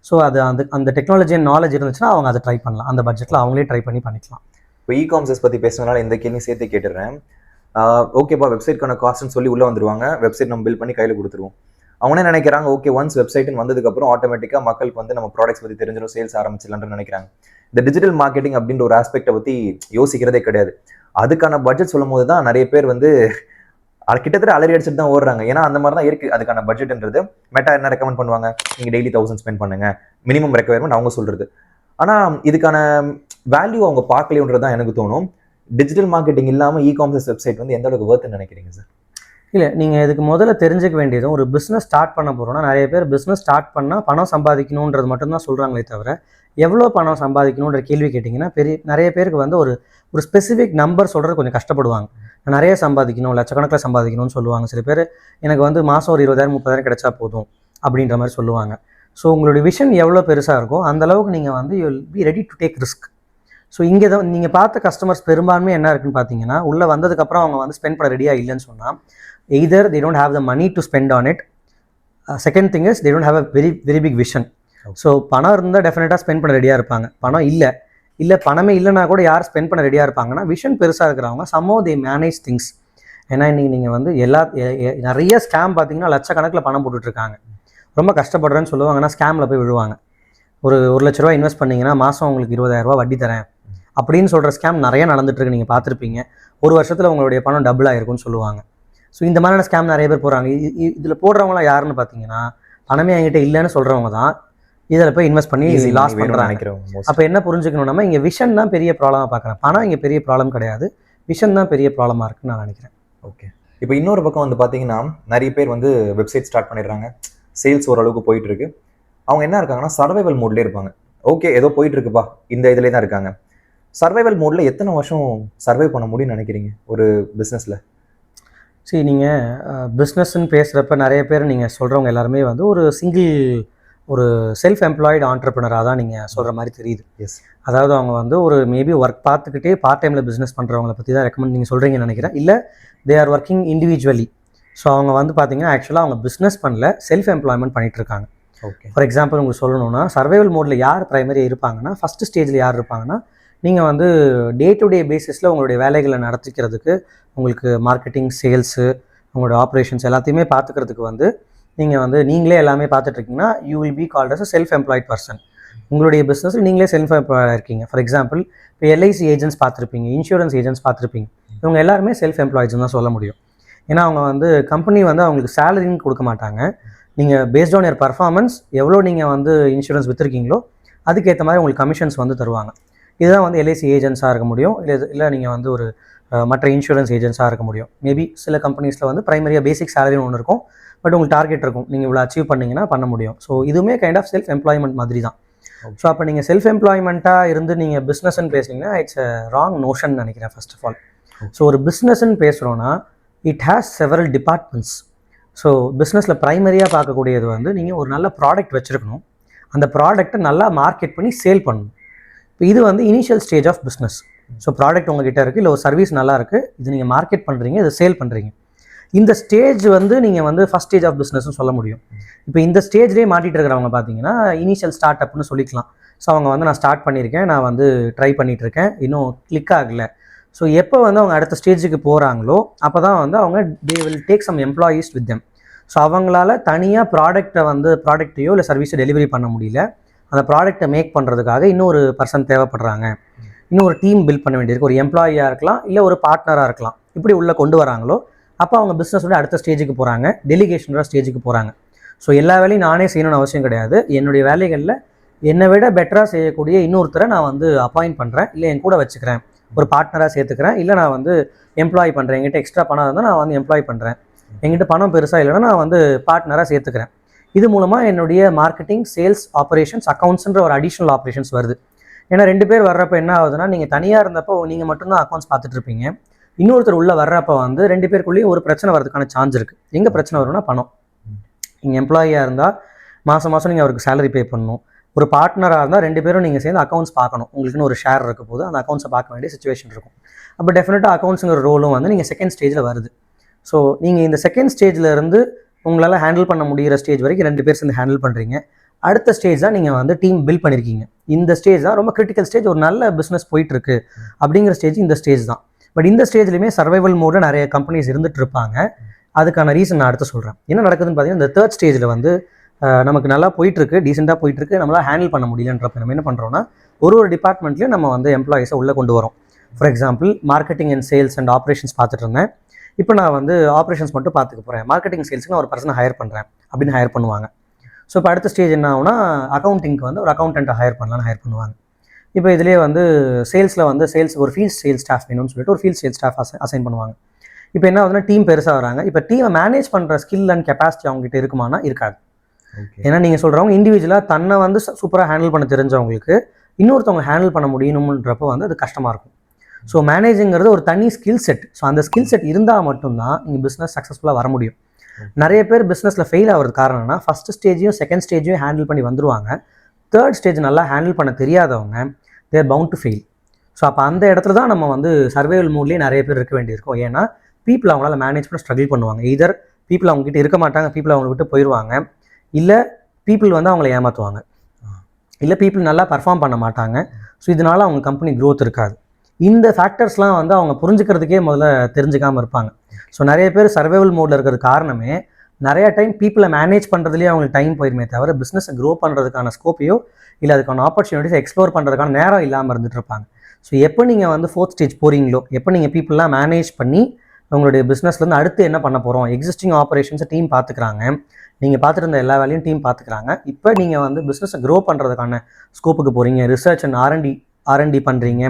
Speaker 2: ஸோ அது அந்த டெக்னாலஜி அண்ட் நாலேஜ் இருந்துச்சுன்னா அவங்க அதை ட்ரை பண்ணலாம், அந்த பட்ஜெட்டில் அவங்களே ட்ரை பண்ணிக்கலாம்.
Speaker 1: இப்போ காமர்ஸ் பற்றி பேசுனதுனால இந்த கேள்வி சேர்த்து கேட்டுடுறேன். ஓகேப்பா, வெப்சைட்க்கான காஸ்ட்னு சொல்லி உள்ளே வந்துருவாங்க, வெப்சைட் நம்ம பில் பண்ணி கையில் கொடுத்துருவோம். அவங்க என்ன நினைக்கிறாங்க, ஓகே ஒன்ஸ் வெப்சைட்னு வந்ததுக்கப்புறம் ஆட்டோமேட்டிக்காக மக்களுக்கு வந்து நம்ம ப்ராடக்ட்ஸ் பற்றி தெரிஞ்சிடும், சேல்ஸ் ஆரம்பிச்சிடலான்னு நினைக்கிறாங்க. இந்த டிஜிட்டல் மார்க்கெட்டிங் அப்படின்ற ஒரு ஆஸ்பெக்டை பற்றி யோசிக்கிறதே கிடையாது. அதுக்கான பட்ஜெட் சொல்லும் போது தான் நிறைய பேர் வந்து கிட்டத்தட்ட அலறி அடிச்சுட்டு தான் ஓடுறாங்க. ஏன்னா அந்த மாதிரி தான் இருக்குது அதுக்கான பட்ஜெட்ன்றது. மெட்டா என்ன ரெக்கமெண்ட் பண்ணுவாங்க, நீங்கள் டெய்லி 1000 ஸ்பெண்ட் பண்ணுங்க, மினிமம் ரெக்குவயர்மெண்ட் அவங்க சொல்கிறது. ஆனால் இதுக்கான வேல்யூ அவங்க பார்க்கலைன்றது தான் எனக்கு தோணும். டிஜிட்டல் மார்க்கெட்டிங் இல்லாமல் காமர்ஸ் வெப்சைட் வந்து எந்த அளவுக்கு வர்த்துன்னு நினைக்கிறீங்க சார்?
Speaker 2: இல்லை, நீங்கள் இதுக்கு முதல்ல தெரிஞ்சுக்க வேண்டியதும், ஒரு பிஸ்னஸ் ஸ்டார்ட் பண்ண போகிறோன்னா நிறைய பேர் பிஸ்னஸ் ஸ்டார்ட் பண்ணால் பணம் சம்பாதிக்கணுன்றது மட்டும்தான் சொல்கிறாங்களே தவிர, எவ்வளோ பணம் சம்பாதிக்கணுன்ற கேள்வி கேட்டிங்கன்னா நிறைய பேருக்கு வந்து ஒரு ஸ்பெசிஃபிக் நம்பர் சொல்கிறது கொஞ்சம் கஷ்டப்படுவாங்க. நிறைய சம்பாதிக்கணும், லட்சக்கணக்கில் சம்பாதிக்கணும்னு சொல்லுவாங்க. சில பேர் எனக்கு வந்து மாதம் ஒரு 20,000 30,000 கிடைச்சா போதும் அப்படின்ற மாதிரி சொல்லுவாங்க. ஸோ உங்களுடைய விஷன் எவ்வளோ பெருசாக இருக்கோ அந்த அளவுக்கு நீங்கள் வந்து you will be ready to take risk. So இங்கே தான் நீங்கள் பார்த்த கஸ்டமர்ஸ் பெரும்பான்மை என்ன இருக்குன்னு பார்த்தீங்கன்னா, உள்ளே வந்ததுக்கப்புறம் அவங்க வந்து ஸ்பெண்ட் பண்ண ரெடியாக இல்லைன்னு சொன்னால், either they don't have the money to spend on it. Second thing is they don't have a very big vision. So பணம் இருந்தால் டெஃபினட்டாக ஸ்பெண்ட் பண்ண ரெடியாக இருப்பாங்க. பணம் இல்லை பணமே இல்லைனா கூட யார் ஸ்பெண்ட் பண்ண ரெடியாக இருப்பாங்கன்னா, விஷன் பெருசாக இருக்கிறவங்க. somehow they manage things. ஏன்னா இன்றைக்கி நீங்கள் வந்து நிறைய ஸ்கேம் பார்த்தீங்கன்னா லட்சக்கணக்கில் பணம் போட்டுட்ருக்காங்க. ரொம்ப கஷ்டப்படுறேன்னு சொல்லுவாங்கன்னா ஸ்கேமில் போய் விழுவாங்க. ஒரு ₹1,00,000 இன்வெஸ்ட் பண்ணிங்கன்னா மாதம் உங்களுக்கு 20,000 வட்டி தரேன் அப்படின்னு சொல்கிற ஸ்கேம் நிறைய நடந்துட்டுருக்கு. நீங்கள் பார்த்துருப்பீங்க. ஒரு வருஷத்தில் உங்களுடைய பணம் டபுள் ஆகிருக்குன்னு சொல்லுவாங்க. ஸோ இந்த மாதிரியான ஸ்கேம் நிறைய பேர் போகிறாங்க. இதில் போடுறவங்களாம் யாருன்னு பார்த்தீங்கன்னா, பணமே என்கிட்ட இல்லைன்னு சொல்கிறவங்க தான் இதில் போய் இன்வெஸ்ட் பண்ணி லாஸ் பண்ணுறாங்க. அப்போ என்ன புரிஞ்சுக்கணும், நம்ம இங்கே விஷன் தான் பெரிய ப்ராப்ளமாக பார்க்குறேன். பணம் இங்கே பெரிய ப்ராப்ளம் கிடையாது, விஷன் தான் பெரிய ப்ராப்ளமாக இருக்குன்னு நான் நினைக்கிறேன்.
Speaker 1: ஓகே, இப்போ இன்னொரு பக்கம் வந்து பார்த்தீங்கன்னா நிறைய பேர் வந்து வெப்சைட் ஸ்டார்ட் பண்ணிடுறாங்க, சேல்ஸ் ஓரளவுக்கு போயிட்டு இருக்கு. அவங்க என்ன இருக்காங்கன்னா சர்வைவல் மோட்லேயே இருப்பாங்க. ஓகே ஏதோ போயிட்டு இருக்குப்பா, இந்த இதுலேயே தான் இருக்காங்க. சர்வைவல் மோடில் எத்தனை வருஷம் சர்வை பண்ண முடியும்னு நினைக்கிறீங்க ஒரு பிஸ்னஸில்?
Speaker 2: சரி, நீங்கள் பிஸ்னஸ்ன்னு பேசுகிறப்ப நிறைய பேர் நீங்கள் சொல்கிறவங்க எல்லாருமே வந்து ஒரு செல்ஃப் எம்ப்ளாய்டு ஆண்டர்ப்ரனராக தான் நீங்கள் சொல்கிற மாதிரி தெரியுது.
Speaker 1: எஸ்,
Speaker 2: அதாவது அவங்க வந்து ஒரு மேபி ஒர்க் பார்த்துக்கிட்டே பார்ட் டைமில் பிஸ்னஸ் பண்ணுறவங்கள பற்றி தான் ரெக்கமெண்ட் நீங்கள் சொல்கிறீங்கன்னு நினைக்கிறேன். இல்லை they are working individually. So அவங்க வந்து பார்த்தீங்கன்னா ஆக்சுவலாக அவங்க பிஸ்னஸ் பண்ணல, செல்ஃப் எம்ப்ளாய்மெண்ட் பண்ணிகிட்டு இருக்காங்க.
Speaker 1: ஓகே,
Speaker 2: ஃபார் எக்ஸாம்பிள் உங்களுக்கு சொல்லணும்னா, சர்வைவல் மோடில் யார் ப்ரைமரியாக இருப்பாங்கன்னா, ஃபஸ்ட்டு ஸ்டேஜில் யார் இருப்பாங்கன்னா, நீங்கள் வந்து டே டு டே பேசிஸில் உங்களுடைய வேலைகளை நடத்திக்கிறதுக்கு, உங்களுக்கு மார்க்கெட்டிங், சேல்ஸு, உங்களோட ஆப்ரேஷன்ஸ் எல்லாத்தையுமே பார்த்துக்கிறதுக்கு வந்து நீங்கள் வந்து நீங்களே எல்லாமே பார்த்துட்ருக்கீங்கன்னா, you will be called as a self employed person. உங்களுடைய பிஸ்னஸில் நீங்களே செல்ஃப் எம்ப்ளாய்டாக இருக்கீங்க. ஃபார் எக்ஸாம்பிள் இப்போ எல்ஐசி ஏஜென்ட்ஸ் பார்த்துருப்பீங்க, இன்சூரன்ஸ் ஏஜென்ட்ஸ் பார்த்துருப்பீங்க. இவங்க எல்லாருமே செல்ஃப் எம்ப்ளாய்ட்ஸ்னு தான் சொல்ல முடியும். ஏன்னா அவங்க வந்து கம்பெனி வந்து அவங்களுக்கு சேலரின்னு கொடுக்க மாட்டாங்க. நீங்கள் பேஸ்ட் ஆன் யர் பர்ஃபார்மன்ஸ் எவ்வளோ நீங்கள் வந்து இன்சூரன்ஸ் விற்றுருக்கீங்களோ அதுக்கேற்ற மாதிரி உங்களுக்கு கமிஷன்ஸ் வந்து தருவாங்க. இதுதான் வந்து எல்ஐசி ஏஜென்ட்ஸாக இருக்க முடியும். இல்லை நீங்கள் வந்து ஒரு மற்ற இன்சூரன்ஸ் ஏஜென்ட்ஸாக இருக்க முடியும். மேபி சில கம்பெனிஸில் வந்து ப்ரைமரியாக பேசிக் சேலரின்னு ஒன்று இருக்கும், பட் உங்களுக்கு டார்கெட் இருக்கும், நீங்கள் இவ்வளோ அச்சீவ் பண்ணிங்கன்னா பண்ண முடியும். ஸோ இதுவுமே கைண்ட் ஆஃப் செல்ஃப் எம்ப்ளாய்மெண்ட் மாதிரி தான். ஸோ அப்போ நீங்கள் செல்ஃப் எம்ப்ளாய்மெண்ட்டாக இருந்து நீங்கள் பிஸ்னஸ்ன்னு பேசுனீங்கன்னா இட்ஸ் அ ராங் நோஷன் நினைக்கிறேன் ஃபர்ஸ்ட் ஆஃப் ஆல். ஸோ ஒரு பிஸ்னஸ்ன்னு பேசுகிறோன்னா it has several departments. So பிஸ்னஸில் ப்ரைமரியாக பார்க்கக்கூடியது வந்து நீங்கள் ஒரு நல்ல ப்ராடக்ட் வச்சுருக்கணும், அந்த ப்ராடக்ட்டை நல்லா மார்க்கெட் பண்ணி சேல் பண்ணணும். இப்போ இது வந்து initial stage of business. So product உங்ககிட்ட இருக்குது, இல்லை ஒரு சர்வீஸ் நல்லா இருக்குது, இது நீங்கள் மார்க்கெட் பண்ணுறீங்க, இதை சேல் பண்ணுறீங்க. இந்த ஸ்டேஜ் வந்து நீங்கள் வந்து ஃபஸ்ட் ஸ்டேஜ் ஆஃப் பிஸ்னஸ்னு சொல்ல முடியும். இப்போ இந்த ஸ்டேஜ்லேயே மாட்டிகிட்டு இருக்கிறவங்க பார்த்தீங்கன்னா இனிஷியல் ஸ்டார்ட் அப்னு சொல்லிக்கலாம். ஸோ அவங்க வந்து நான் ஸ்டார்ட் பண்ணியிருக்கேன், நான் வந்து ட்ரை பண்ணிகிட்ருக்கேன், இன்னும் கிளிக் ஆகலை. ஸோ எப்போ வந்து அவங்க அடுத்த ஸ்டேஜுக்கு போகிறாங்களோ அப்போ தான் வந்து அவங்க they will take some employees with them. So அவங்களால தனியாக ப்ராடக்ட்டையோ இல்லை சர்வீஸை டெலிவரி பண்ண முடியல, அந்த ப்ராடக்ட்டை மேக் பண்ணுறதுக்காக இன்னொரு பர்சன் தேவைப்படுறாங்க, இன்னொரு டீம் பில்ட் பண்ண வேண்டியிருக்கு. ஒரு எம்ப்ளாயியாக இருக்கலாம், இல்லை ஒரு பார்ட்னராக இருக்கலாம். இப்படி உள்ளே கொண்டு வராங்களோ அப்போ அவங்க பிஸ்னஸோட அடுத்த ஸ்டேஜுக்கு போகிறாங்க, டெலிகேஷனோட ஸ்டேஜுக்கு போகிறாங்க. ஸோ எல்லா வேலையும் நானே செய்யணும்னு அவசியம் கிடையாது. என்னுடைய வேலைகளில் என்னை விட பெட்டராக செய்யக்கூடிய இன்னொருத்தரை நான் வந்து அப்பாயிண்ட் பண்ணுறேன், இல்லை என் கூட வச்சுக்கிறேன், ஒரு பார்ட்னராக சேர்த்துக்கிறேன், இல்லை நான் வந்து எம்ப்ளாய் பண்ணுறேன். என்கிட்ட எக்ஸ்ட்ரா பணம் இருந்தால் நான் வந்து எம்ப்ளாய் பண்ணுறேன், என்கிட்ட பணம் பெருசாக இல்லைன்னா நான் வந்து பார்ட்னராக சேர்த்துக்கிறேன். இது மூலமாக என்னுடைய மார்க்கெட்டிங், சேல்ஸ், ஆப்ரேஷன்ஸ், அக்கௌண்ட்ஸ்ன்ற ஒரு அடிஷ்னல் ஆப்ரேஷன்ஸ் வருது. ஏன்னா 2 பேர் வர்றப்போ என்ன ஆகுதுன்னா, நீங்கள் தனியாக இருந்தப்போ நீங்கள் மட்டும்தான் அக்கௌண்ட்ஸ் பார்த்துட்டு இருப்பீங்க. இன்னொருத்தர் உள்ளே வர்றப்போ வந்து 2 பேருக்குள்ளேயும் ஒரு பிரச்சனை வரதுக்கான சான்ஸ் இருக்குது. எங்கே பிரச்சனை வரும்னா பணம். நீங்கள் எம்ப்ளாயியாக இருந்தால் மாதம் நீங்கள் அவருக்கு சேலரி பே பண்ணணும். ஒரு பார்ட்னராக இருந்தால் 2 பேரும் நீங்கள் சேர்ந்து அக்கௌண்ட்ஸ் பார்க்கணும். உங்களுக்குன்னு ஒரு ஷேர் இருக்க போது அந்த அக்கௌண்ட்ஸை பார்க்க வேண்டிய சிச்சுவேஷன் இருக்கும். அப்போ டெஃபினட்டாக அக்கௌண்ட்ஸுங்கிற ரோலும் வந்து நீங்கள் செகண்ட் ஸ்டேஜில் வருது. ஸோ நீங்கள் இந்த செகண்ட் ஸ்டேஜில் இருந்து உங்களால் ஹேண்டில் பண்ண முடிகிற ஸ்டேஜ் வரைக்கும் 2 பேர் சேர்ந்து ஹேண்டில் பண்ணுறீங்க. அடுத்த ஸ்டேஜ் தான் நீங்கள் வந்து டீம் பில்ட் பண்ணியிருக்கீங்க. இந்த ஸ்டேஜ் தான் ரொம்ப கிரிட்டிக்கல் ஸ்டேஜ். ஒரு நல்ல பிஸ்னஸ் போயிட்டுருக்கு அப்படிங்கிற ஸ்டேஜ் இந்த ஸ்டேஜ் தான். பட் இந்த ஸ்டேஜ்லையுமே சர்வைவல் மோடில் நிறைய கம்பெனிஸ் இருந்துட்டு இருப்பாங்க. அதுக்கான ரீசன் நான் அடுத்து சொல்கிறேன். என்ன நடக்குதுன்னு பார்த்தீங்கன்னா, இந்த தேர்ட் ஸ்டேஜில் வந்து நமக்கு நல்லா போயிட்டுருக்கு, டீசெண்டாக போயிட்டுருக்கு, நம்மளால் ஹேண்டில் பண்ண முடியலன்றப்ப நம்ம என்ன பண்ணுறோம்னா, ஒரு டிபார்ட்மெண்ட்லேயும் நம்ம வந்து எம்ப்ளாயிஸை உள்ளே கொண்டு வரோம். For example, marketing and sales and operations பார்த்துட்டு இருந்தேன். இப்போ நான் வந்து ஆப்ரேஷன்ஸ் மட்டும் பார்த்துக்க போகிறேன். மார்க்கெட்டிங் சேல்ஸுக்கு நான் ஒரு பர்சனை ஹையர் பண்ணுறேன் அப்படின்னு ஹையர் பண்ணுவாங்க. ஸோ இப்போ அடுத்த ஸ்டேஜ் என்ன ஆகுனா, அக்கௌண்டிங்க்கு வந்து ஒரு அக்கௌண்டண்ட்டை ஹையர் பண்ணலான்னு ஹையர் பண்ணுவாங்க. இப்போ இதிலே வந்து சேல்ஸில் வந்து ஒரு ஃபீல்ட் சேல்ஸ் ஸ்டாஃப் வேணும்னு சொல்லிட்டு ஒரு ஃபீல்ட் சேல்ஸ் ஸ்டாஃப் அசைன் பண்ணுவாங்க. இப்போ என்ன ஆகுதுன்னா, டீம் பெருசாக வராங்க. இப்போ டீமை மேனேஜ் பண்ணுற ஸ்கில் அண்ட் கெப்பாசிட்டி அவங்ககிட்ட இருக்குமானா இருக்காது. ஏன்னா நீங்கள் சொல்கிறவங்க இண்டிவிஜுவலாக தன்னை வந்து சூப்பராக ஹேண்டில் பண்ண தெரிஞ்சவங்களுக்கு இன்னொருத்தவங்க ஹேண்டில் பண்ண முடியணுன்றப்போ வந்து அது கஷ்டமாக இருக்கும். ஸோ மேனேஜிங்கிறது ஒரு தனி ஸ்கில் செட். ஸோ அந்த ஸ்கில் செட் இருந்தால் மட்டும்தான் நீங்கள் பிஸ்னஸ் சக்ஸஸ்ஃபுல்லாக வர முடியும். நிறைய பேர் பிஸ்னஸில் ஃபெயில் ஆகிறது காரணம்னா, ஃபஸ்ட் ஸ்டேஜையும் செகண்ட் ஸ்டேஜையும் ஹேண்டில் பண்ணி வந்துருவாங்க. தேர்ட் ஸ்டேஜ் நல்லா ஹேண்டில் பண்ண தெரியாதவங்க they're bound to fail. So அப்போ அந்த இடத்துல தான் நம்ம வந்து சர்வைவல் மோட்லேயே நிறைய பேர் இருக்க வேண்டியிருக்கும். ஏன்னா பீப்புள் அவங்களால மேனேஜ் பண்ண ஸ்ட்ரகிள் பண்ணுவாங்க. இதர் பீப்புள் அவங்ககிட்ட இருக்க மாட்டாங்க, பீப்புள் அவங்களை விட்டு போயிடுவாங்க, இல்லை பீப்புள் வந்து அவங்கள ஏமாற்றுவாங்க, இல்லை பீப்புள் நல்லா பர்ஃபார்ம் பண்ண மாட்டாங்க. ஸோ இதனால் அவங்க கம்பெனி க்ரோத் இருக்காது. இந்த ஃபேக்டர்ஸ்லாம் வந்து அவங்க புரிஞ்சுக்கிறதுக்கே முதல்ல தெரிஞ்சுக்காமல் இருப்பாங்க. ஸோ நிறைய பேர் சர்வைவல் மோடில் இருக்கிறது காரணமே நிறைய டைம் பீப்புளை மேனேஜ் பண்ணுறதுலேயே அவங்களுக்கு டைம் போயிருமே தவிர பிஸ்னஸை க்ரோ பண்ணுறதுக்கான ஸ்கோப்பையோ இல்லை அதுக்கான ஆப்பர்ச்சுனிட்டிஸ் எக்ஸ்ப்ளோர் பண்ணுறதுக்கான நேரம் இல்லாமல் இருந்துட்டு இருப்பாங்க. ஸோ எப்போ நீங்கள் வந்து ஃபோர்த் ஸ்டேஜ் போகிறீங்களோ, எப்போ நீங்கள் பீப்புளெலாம் மேனேஜ் பண்ணி உங்களுடைய பிஸ்னஸ்லேருந்து அடுத்து என்ன பண்ண போகிறோம், எக்ஸிஸ்டிங் ஆப்பரேஷன்ஸை டீம் பார்த்துக்கிறாங்க, நீங்கள் பார்த்துட்டு இருந்த எல்லா வேலையும் டீம் பார்த்துக்கிறாங்க. இப்போ நீங்கள் வந்து பிஸ்னஸை க்ரோ பண்ணுறதுக்கான ஸ்கோப்புக்கு போகிறீங்க, ரிசர்ச் அண்ட் ஆர்என்டி பண்ணுறீங்க.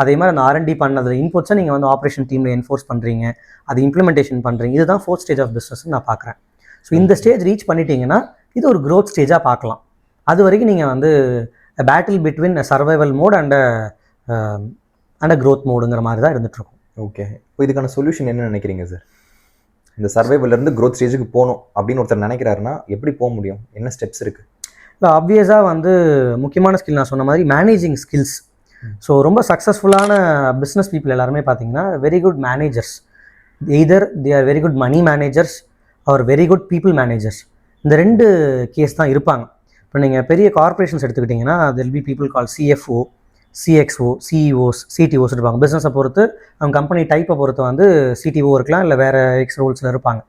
Speaker 2: அதே மாதிரி அந்த ஆர்என்டி பண்ணதில் இன்புட்ஸை நீங்கள் வந்து ஆப்ரேஷன் டீமில் என்ஃபோர்ஸ் பண்ணுறீங்க, அது இம்ப்ளிமெண்டேஷன் பண்ணுறீங்க. இதுதான் ஃபோர்த் ஸ்டேஜ் ஆஃப் பிஸ்னஸ் நான் பார்க்குறேன். ஸோ இந்த ஸ்டேஜ் ரீச் பண்ணிட்டீங்கன்னா இது ஒரு க்ரோத் ஸ்டேஜாக பார்க்கலாம். அது வரைக்கும் நீங்கள் வந்து battle between survival mode and growth மோடுங்கிற மாதிரி தான் இருந்துகிட்ருக்கும்.
Speaker 1: ஓகே, இப்போ இதுக்கான சொல்யூஷன் என்ன நினைக்கிறீங்க சார்? இந்த சர்வைவல்லேருந்து க்ரோத் ஸ்டேஜுக்கு போகணும் அப்படின்னு ஒருத்தர் நினைக்கிறாருன்னா எப்படி போக முடியும்? என்ன ஸ்டெப்ஸ் இருக்குது?
Speaker 2: இல்லை, ஆப்வியஸாக வந்து முக்கியமான ஸ்கில் நான் சொன்ன மாதிரி மேனேஜிங் ஸ்கில்ஸ். ஸோ ரொம்ப சக்ஸஸ்ஃபுல்லான பிஸ்னஸ் பீப்புள் எல்லாருமே பார்த்தீங்கன்னா very good managers. Either they are very good money managers or very good people managers. இந்த ரெண்டு கேஸ் தான் இருப்பாங்க. இப்போ நீங்கள் பெரிய கார்பரேஷன்ஸ் எடுத்துக்கிட்டிங்கன்னா they'll be people call CFO, CXO, CEOs, CTOs இருப்பாங்க. பிஸ்னஸை பொறுத்து அவங்க கம்பெனி டைப்பை பொறுத்து வந்து சிடிஓ இருக்கலாம், இல்லை வேறு எக்ஸ் ரோல்ஸில் இருப்பாங்க.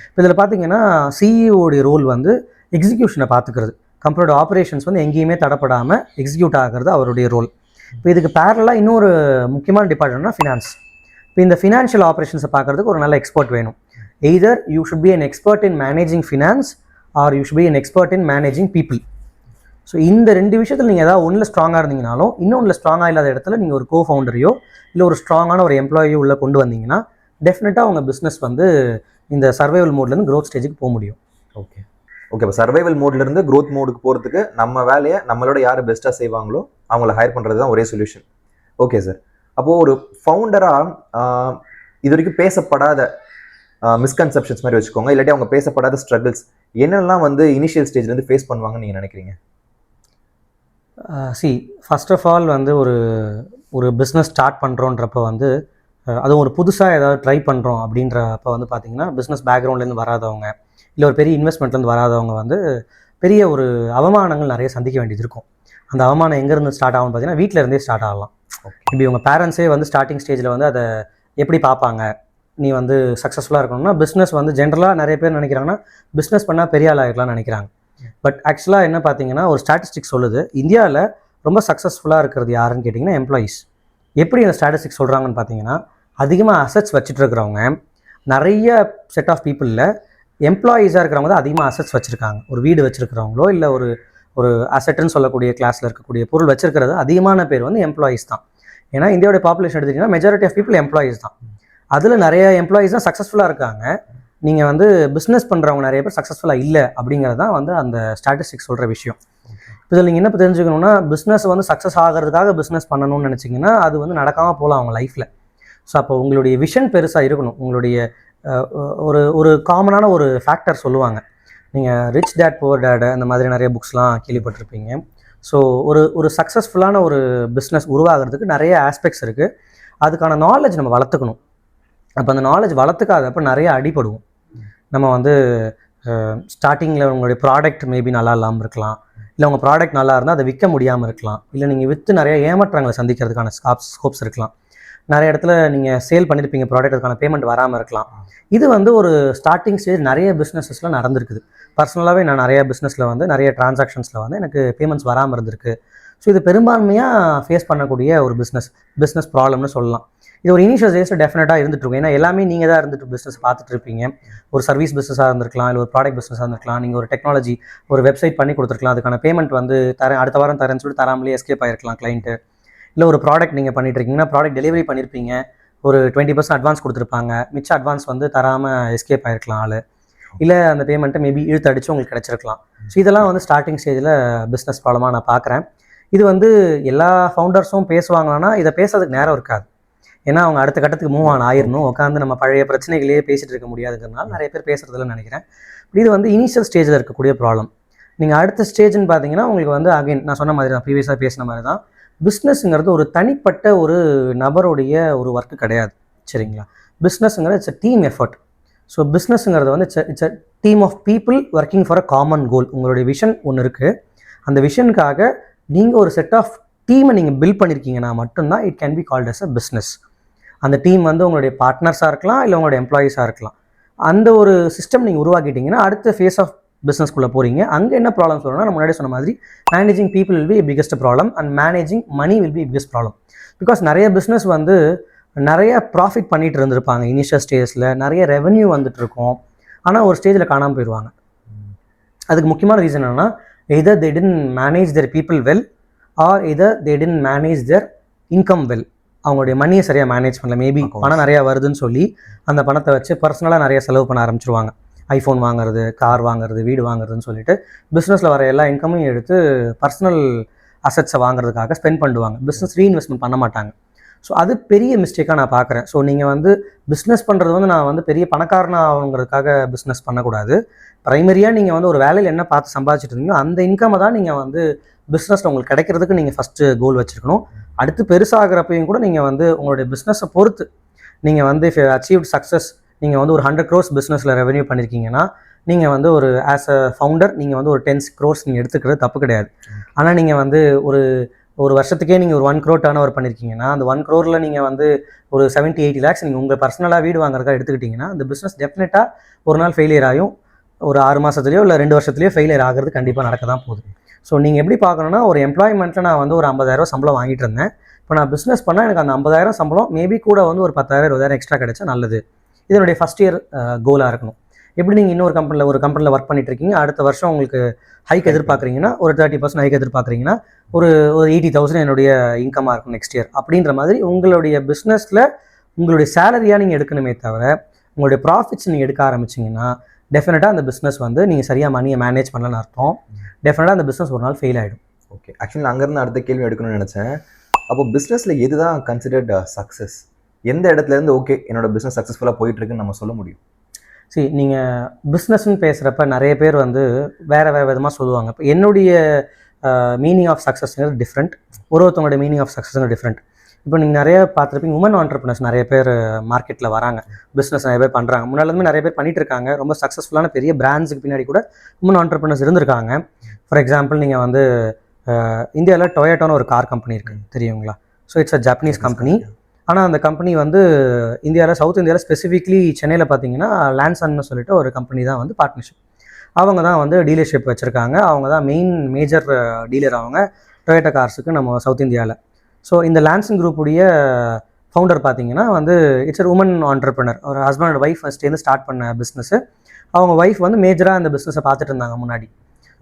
Speaker 2: இப்போ இதில் பார்த்தீங்கன்னா சிஇஓடைய ரோல் வந்து எக்ஸிக்யூஷனை பார்த்துக்கிறது. கம்பெனியோட ஆப்ரேஷன்ஸ் வந்து எங்கேயுமே தடப்படாமல் எக்ஸிக்யூட் ஆகிறது அவருடைய ரோல். இப்போ இதுக்கு பேரலாக இன்னொரு முக்கியமான டிபார்ட்மெண்ட்னா ஃபினான்ஸ். இப்போ இந்த ஃபினான்ஷியல் ஆப்ரேஷன்ஸை பார்க்குறதுக்கு ஒரு நல்ல எக்ஸ்பர்ட் வேணும். Either you should be an expert in managing finance are you should be an expert in managing people. So இந்த ரெண்டு விஷயத்தில் நீங்கள் ஏதாவது ஒன்றில் ஸ்ட்ராங்காக இருந்தீங்கனாலும் இன்னொன்றில் ஸ்ட்ராங்காக இல்லாத இடத்துல நீங்கள் ஒரு கோஃபவுண்டரையோ இல்லை ஒரு ஸ்ட்ராங்கான ஒரு எம்ப்ளாயியோ உள்ளே கொண்டு வந்தீங்கன்னா டெஃபினட்டாக உங்கள் பிஸ்னஸ் வந்து இந்த சர்வைவல் மோட்லேருந்து க்ரோத் ஸ்டேஜுக்கு போக முடியும்.
Speaker 1: ஓகே, இப்போ சர்வைவல் மோட்லேருந்து க்ரோத் மோடுக்கு போகிறதுக்கு நம்ம வேலையை நம்மளோட யார் பெஸ்ட்டாக செய்வாங்களோ அவங்கள ஹையர் பண்ணுறது தான் ஒரே சொல்யூஷன். ஓகே சார், அப்போது ஒரு ஃபவுண்டராக இது வரைக்கும் பேசப்படாத மிஸ்கன்செப்ஷன்ஸ் மாதிரி வச்சுக்கோங்க, இல்லாட்டி அவங்க பேசப்படாத ஸ்ட்ரகிள்ஸ் என்னெல்லாம் வந்து இனிஷியல் ஸ்டேஜ்லேருந்து ஃபேஸ் பண்ணுவாங்கன்னு நீங்கள் நினைக்கிறீங்க?
Speaker 2: ஃபர்ஸ்ட் ஆஃப் ஆல் வந்து ஒரு பிஸ்னஸ் ஸ்டார்ட் பண்ணுறோன்றப்ப வந்து அதுவும் ஒரு புதுசாக ஏதாவது ட்ரை பண்ணுறோம் அப்படின்றப்ப வந்து பார்த்திங்கன்னா பிஸ்னஸ் பேக்ரவுண்ட்லேருந்து வராதவங்க இல்லை ஒரு பெரிய இன்வெஸ்ட்மெண்ட்லேருந்து வராதவங்க வந்து பெரிய ஒரு அவமானங்கள் நிறைய சந்திக்க வேண்டியது இருக்கும். அந்த அவமானம் எங்கேருந்து ஸ்டார்ட் ஆகும்னு பார்த்தீங்கன்னா வீட்டில் இருந்தே ஸ்டார்ட் ஆகலாம். இப்படி உங்கள் பேரண்ட்ஸே வந்து ஸ்டார்டிங் ஸ்டேஜில் வந்து அதை எப்படி பார்ப்பாங்க, நீ வந்து சக்ஸஸ்ஃபுல்லாக இருக்கணும்னா பிஸ்னஸ் வந்து ஜென்ரலாக நிறைய பேர் நினைக்கிறாங்கன்னா பிஸ்னஸ் பண்ணால் பெரிய ஆளாக இருக்கலாம்னு நினைக்கிறாங்க. பட் ஆக்சுவலாக என்ன பார்த்தீங்கன்னா ஒரு ஸ்டாட்டிஸ்டிக்ஸ் சொல்லுது, இந்தியாவில் ரொம்ப சக்ஸஸ்ஃபுல்லாக இருக்கிறது யாருன்னு கேட்டிங்கன்னா எம்ப்ளாயீஸ். எப்படி அந்த ஸ்டாட்டிஸ்டிக்ஸ் சொல்கிறாங்கன்னு பார்த்தீங்கன்னா அதிகமாக அசட்ஸ் வச்சுட்டு இருக்கிறவங்க நிறைய செட் ஆஃப் பீப்புளில் எம்ப்ளாயீஸாக இருக்கிறவங்க தான் அதிகமாக அசட்ஸ் வச்சுருக்காங்க. ஒரு வீடு வச்சுருக்கிறவங்களோ இல்லை ஒரு அசட்டுன்னு சொல்லக்கூடிய கிளாஸில் இருக்கக்கூடிய பொருள் வச்சுருக்கிறது அதிகமான பேர் வந்து எம்ப்ளாயீஸ் தான். ஏன்னா இந்தியாவுடைய பாப்புலேஷன் எடுத்துக்கிட்டிங்கன்னா மெஜாரிட்டி ஆஃப் பீப்புள் எம்ப்ளாயீஸ் தான். அதில் நிறைய எம்ப்ளாயீஸ் தான் சக்ஸஸ்ஃபுல்லாக இருக்காங்க. நீங்கள் வந்து பிஸ்னஸ் பண்ணுறவங்க நிறைய பேர் சக்ஸஸ்ஃபுல்லாக இல்லை அப்படிங்கிறது தான் வந்து அந்த ஸ்டாட்டிஸ்டிக்ஸ் சொல்கிற விஷயம். இதில் நீங்கள் என்ன தெரிஞ்சுக்கணுன்னா பிஸ்னஸ் வந்து சக்ஸஸ் ஆகிறதுக்காக பிஸ்னஸ் பண்ணணும்னு நினச்சிங்கன்னா அது வந்து நடக்காமல் போகலாம் அவங்க லைஃப்பில். ஸோ அப்போ உங்களுடைய விஷன் பெருசாக இருக்கணும். உங்களுடைய ஒரு காமனான ஒரு ஃபேக்டர் சொல்லுவாங்க. நீங்கள் ரிச் டேட் புவர் டேட் அந்த மாதிரி நிறைய புக்ஸ்லாம் கேள்விப்பட்டிருப்பீங்க. ஸோ ஒரு சக்ஸஸ்ஃபுல்லான ஒரு பிஸ்னஸ் உருவாகிறதுக்கு நிறைய ஆஸ்பெக்ட்ஸ் இருக்குது. அதுக்கான நாலேஜ் நம்ம வளர்த்துக்கணும். அப்போ அந்த நாலேஜ் வளர்த்துக்காதப்போ நிறைய அடிபடுவோம். நம்ம வந்து ஸ்டார்டிங்கில் உங்களுடைய ப்ராடக்ட் மேபி நல்லா இல்லாமல் இருக்கலாம், இல்லை உங்கள் ப்ராடக்ட் நல்லா இருந்தால் அதை விற்க முடியாமல் இருக்கலாம், இல்லை நீங்கள் விற்று நிறைய ஏமாற்றங்களை சந்திக்கிறதுக்கான ஸ்கோப்ஸ் இருக்கலாம், நிறைய இடத்துல நீங்கள் சேல் பண்ணியிருப்பீங்க ப்ராடக்ட், அதுக்கான பேமெண்ட் வராமல் இருக்கலாம். இது வந்து ஒரு ஸ்டார்டிங் ஸ்டேஜ் நிறைய பிஸ்னஸஸில் நடந்திருக்குது. பர்சனலாகவே நான் நிறைய பிஸ்னஸில் வந்து நிறைய டிரான்சாக்ஷன்ஸில் வந்து எனக்கு பேமெண்ட்ஸ் வராமல் இருந்திருக்கு. ஸோ இது பெரும்பான்மையாக ஃபேஸ் பண்ணக்கூடிய ஒரு பிஸ்னஸ் ப்ராப்ளம்னு சொல்லலாம். இது ஒரு இனிஷியல் ஸ்டேஜில் டெஃபினட்டாக இருந்துகிட்ருக்கும். ஏன்னா எல்லாமே நீங்கள் தான் இருந்துட்டு பிஸ்னஸ் பார்த்துட்டு இருப்பீங்க. ஒரு சர்வீஸ் பிஸ்னஸாக இருந்திருக்கலாம், இல்லை ஒரு ப்ராடக்ட் பிஸ்னஸாக இருந்திருக்கலாம், நீங்கள் ஒரு டெக்னாலஜி ஒரு வெப்சைட் பண்ணி கொடுத்துருக்கலாம், அதுக்கான பேமெண்ட் வந்து தரேன் அடுத்த வாரம் தரேன்னு சொல்லிட்டு தராமலே எஸ்கேப் ஆகிருக்கலாம் கிளைண்ட்டு. இல்லை ஒரு ப்ராடக்ட் நீங்கள் பண்ணிட்டு இருக்கீங்கன்னா ப்ராடக்ட் டெலிவரி பண்ணியிருப்பீங்க, ஒரு 20% அட்வான்ஸ் கொடுத்துருப்பாங்க, மிச்ச அட்வான்ஸ் வந்து தராமல் எஸ்கேப் ஆகிருக்கலாம் ஆள், இல்லை அந்த பேமெண்ட்டை மேபி இழுத்து அடித்து உங்களுக்கு கிடச்சிருக்கலாம். ஸோ இதெல்லாம் வந்து ஸ்டார்டிங் ஸ்டேஜில் பிஸ்னஸ் ப்ராப்ளமாக நான் பார்க்குறேன். இது வந்து எல்லா ஃபவுண்டர்ஸும் பேசுவாங்களான்னா இதை பேசுறதுக்கு நேரம் இருக்காது. ஏன்னா அவங்க அடுத்த கட்டத்துக்கு மூவ் ஆயிடணும், உட்காந்து நம்ம பழைய பிரச்சனைகளையே பேசிகிட்டு இருக்க முடியாதுங்கிறதுனால நிறைய பேர் பேசுறதில்ல நினைக்கிறேன். இது வந்து இனிஷியல் ஸ்டேஜில் இருக்கக்கூடிய ப்ராப்ளம். நீங்கள் அடுத்த ஸ்டேஜ்னு பார்த்தீங்கன்னா உங்களுக்கு வந்து அகைன் நான் சொன்ன மாதிரி தான், ப்ரீவியஸாக பேசின மாதிரி தான், பிஸ்னஸ்ங்கிறது ஒரு தனிப்பட்ட ஒரு நபருடைய ஒரு ஒர்க்கு கிடையாது. சரிங்களா? பிஸ்னஸ்ங்கிறது it's a team effort. So பிஸ்னஸ்ங்கிறது வந்து it's a team of people working for a common goal. உங்களுடைய விஷன் ஒன்று இருக்குது, அந்த விஷனுக்காக நீங்கள் ஒரு செட் ஆஃப் டீமை நீங்கள் பில்ட் பண்ணியிருக்கீங்கன்னா மட்டும்தான் it can be called as a business. அந்த டீம் வந்து உங்களுடைய பார்ட்னர்ஸாக இருக்கலாம், இல்லை உங்களுடைய எம்ப்ளாயீஸாக இருக்கலாம். அந்த ஒரு சிஸ்டம் நீங்கள் உருவாக்கிட்டீங்கன்னா அடுத்த ஃபேஸ் ஆஃப் பிஸ்னஸ்க்குள்ளே போகிறீங்க. அங்கே என்ன ப்ராப்ளம் சொல்லணும்னா, நம்ம முன்னாடி சொன்ன மாதிரி managing people will be biggest problem and managing money will be biggest problem. Because நிறைய பிஸ்னஸ் வந்து நிறைய ப்ராஃபிட் பண்ணிட்டு இருந்திருப்பாங்க இனிஷியல் ஸ்டேஜில், நிறைய ரெவன்யூ வந்துட்டு இருக்கும், ஆனால் ஒரு ஸ்டேஜில் காணாமல் போயிடுவாங்க. அதுக்கு முக்கியமான ரீசன் என்னன்னா, either they didn't manage their people well or either they didn't manage their income well. அவங்களுடைய மணியை சரியாக மேனேஜ் பண்ணல. மேபி பணம் நிறையா வருதுன்னு சொல்லி அந்த பணத்தை வச்சு பர்சனலாக நிறைய செலவு பண்ண ஆரம்பிச்சிருவாங்க. ஐஃபோன் வாங்குறது, கார் வாங்குறது, வீடு வாங்குறதுன்னு சொல்லிட்டு பிஸ்னஸில் வர எல்லா இன்கமையும் எடுத்து பர்சனல் அசட்ஸை வாங்குறதுக்காக ஸ்பெண்ட் பண்ணுவாங்க. பிஸ்னஸ் ரீஇன்வெஸ்ட்மெண்ட் பண்ண மாட்டாங்க. ஸோ அது பெரிய மிஸ்டேக்காக நான் பார்க்குறேன். ஸோ நீங்கள் வந்து பிஸ்னஸ் பண்ணுறது வந்து நான் வந்து பெரிய பணக்காரனா ஆகுங்கிறதுக்காக பிஸ்னஸ் பண்ணக்கூடாது. ப்ரைமரியாக நீங்கள் வந்து ஒரு வேலையில் என்ன பார்த்து சம்பாதிச்சுட்டு இருந்தீங்களோ அந்த இன்கமை தான் நீங்கள் வந்து பிஸ்னஸில் உங்களுக்கு கிடைக்கிறதுக்கு நீங்கள் ஃபஸ்ட்டு கோல் வச்சுருக்கணும். அடுத்து பெருசாகிறப்பையும் கூட நீங்கள் வந்து உங்களுடைய பிஸ்னஸை பொறுத்து நீங்கள் வந்து இஃப் அச்சீவ்ட் சக்ஸஸ், நீங்கள் வந்து ஒரு 100 crores பிஸ்னஸில் ரெவென்யூ பண்ணியிருக்கீங்கன்னா நீங்கள் வந்து ஒரு ஆஸ் அ ஃபவுண்டர் நீங்கள் வந்து ஒரு 10 crores நீங்கள் எடுத்துக்கிறது தப்பு கிடையாது. ஆனால் நீங்கள் வந்து ஒரு வருஷத்துக்கே நீங்கள் ஒரு 1 crore டர்ன் ஓவர் பண்ணியிருக்கீங்கன்னா அந்த 1 crore நீங்கள் வந்து ஒரு 70-80 lakhs நீங்கள் உங்கள் பர்சனலாக வீடு வாங்குறதுக்காக எடுத்துக்கிட்டிங்கன்னா அந்த பிஸ்னஸ் டெஃபினட்டாக ஒரு நாள் ஃபெயிலியர் ஆகும். ஒரு 6 மாதத்துலையோ இல்லை 2 வருஷத்துலையோ ஃபெயிலியர் ஆகிறது கண்டிப்பாக நடக்க தான் போகுது. ஸோ நீங்கள் எப்படி பார்க்கணுன்னா, ஒரு எம்ப்ளாய்மெண்ட்டில் நான் வந்து ஒரு 50,000 சம்பளம் வாங்கிட்டு இருந்தேன். இப்போ நான் பிஸ்னஸ் பண்ணால் எனக்கு அந்த 50,000 சம்பளம் மேபி கூட வந்து ஒரு 10,000 20,000 எக்ஸ்ட்ரா கிடைச்சா நல்லது. இதனுடைய ஃபஸ்ட் இயர் கோலாக இருக்கணும். எப்படி நீங்கள் இன்னொரு கம்பெனியில் ஒர்க் பண்ணிட்டு இருக்கீங்க, அடுத்த வருஷம் உங்களுக்கு ஹைக் எதிர்பார்க்குறீங்கன்னா, ஒரு 30% ஹைக் எதிர்பார்க்குறீங்கன்னா, ஒரு 80,000 என்னுடைய இன்கமாக இருக்கும் நெக்ஸ்ட் இயர். அப்படின்ற மாதிரி உங்களுடைய பிஸ்னஸில் உங்களுடைய சேலரியாக நீங்கள் எடுக்கணுமே தவிர உங்களுடைய ப்ராஃபிட்ஸ் நீங்கள் எடுக்க ஆரம்பிச்சிங்கன்னா டெஃபினட்டாக அந்த பிஸ்னஸ் வந்து நீங்கள் சரியாக மணியை மேனேஜ் பண்ணலன்னு அர்த்தம். டெஃபினட்டாக அந்த பிஸ்னஸ் ஒரு நாள் ஃபெயில் ஆகிடும்.
Speaker 1: ஓகே, ஆக்சுவலி அங்கேருந்து அடுத்த கேள்வி எடுக்கணும்னு நினச்சேன். அப்போ பிஸ்னஸில் எது தான் கன்சிடர்ட் சக்ஸஸ்? எந்த இடத்துலேருந்து ஓகே என்னோட பிஸ்னஸ் சக்ஸஸ்ஃபுல்லாக போயிட்டுருக்குன்னு நம்ம சொல்ல முடியும்?
Speaker 2: சரி, நீங்கள் பிஸ்னஸ்ன்னு பேசுகிறப்ப நிறைய பேர் வந்து வேறு விதமாக சொல்லுவாங்க. இப்போ என்னுடைய மீனிங் ஆஃப் சக்ஸஸ்ங்கிறது டிஃப்ரெண்ட், ஒருத்தவங்களோட மீனிங் ஆஃப் சக்ஸஸ்ங்கிறது டிஃப்ரெண்ட். இப்போ நீங்கள் நிறைய பார்த்துருப்பீங்க, உமன் ஆண்டர்பிரினர்ஸ் நிறைய பேர் மார்க்கெட்டில் வராங்க, பிஸ்னஸ் நிறைய பேர் பண்ணுறாங்க. முன்னாலுமே நிறைய பேர் பண்ணிட்டு இருக்காங்க. ரொம்ப சக்ஸஸ்ஃபுல்லான பெரிய பிராண்ட்ஸுக்கு பின்னாடி கூட உமன் ஆண்டர்பிரினர்ஸ் இருந்திருக்காங்க. ஃபார் எக்ஸாம்பிள் நீங்கள் வந்து இந்தியாவில் டொயோட்டோன்னு ஒரு கார் கம்பெனி இருக்குது, தெரியுங்களா? So it's a Japanese company. ஆனால் அந்த கம்பெனி வந்து சவுத் இந்தியாவில் ஸ்பெசிஃபிக்லி சென்னையில் பார்த்தீங்கன்னா லான்சன்னு சொல்லிட்டு ஒரு கம்பெனி தான் வந்து பார்ட்னர்ஷிப். அவங்க தான் வந்து டீலர்ஷிப் வச்சுருக்காங்க. அவங்க தான் மேஜர் டீலர் அவங்க டொயோட்டோ கார்ஸுக்கு நம்ம சவுத் இந்தியாவில். ஸோ இந்த லான்சன் குரூப்புடைய ஃபவுண்டர் பார்த்தீங்கன்னா வந்து இட்ஸ் ஒரு உமன் ஆண்டர்பிரினர். ஒரு ஹஸ்பண்ட் அண்ட் ஒய்ஃப் ஃபஸ்ட்டேருந்து ஸ்டார்ட் பண்ண பிஸ்னஸ்ஸு. அவங்க ஒய்ஃப் வந்து மேஜராக அந்த பிஸ்னஸை பார்த்துட்டு இருந்தாங்க முன்னாடி.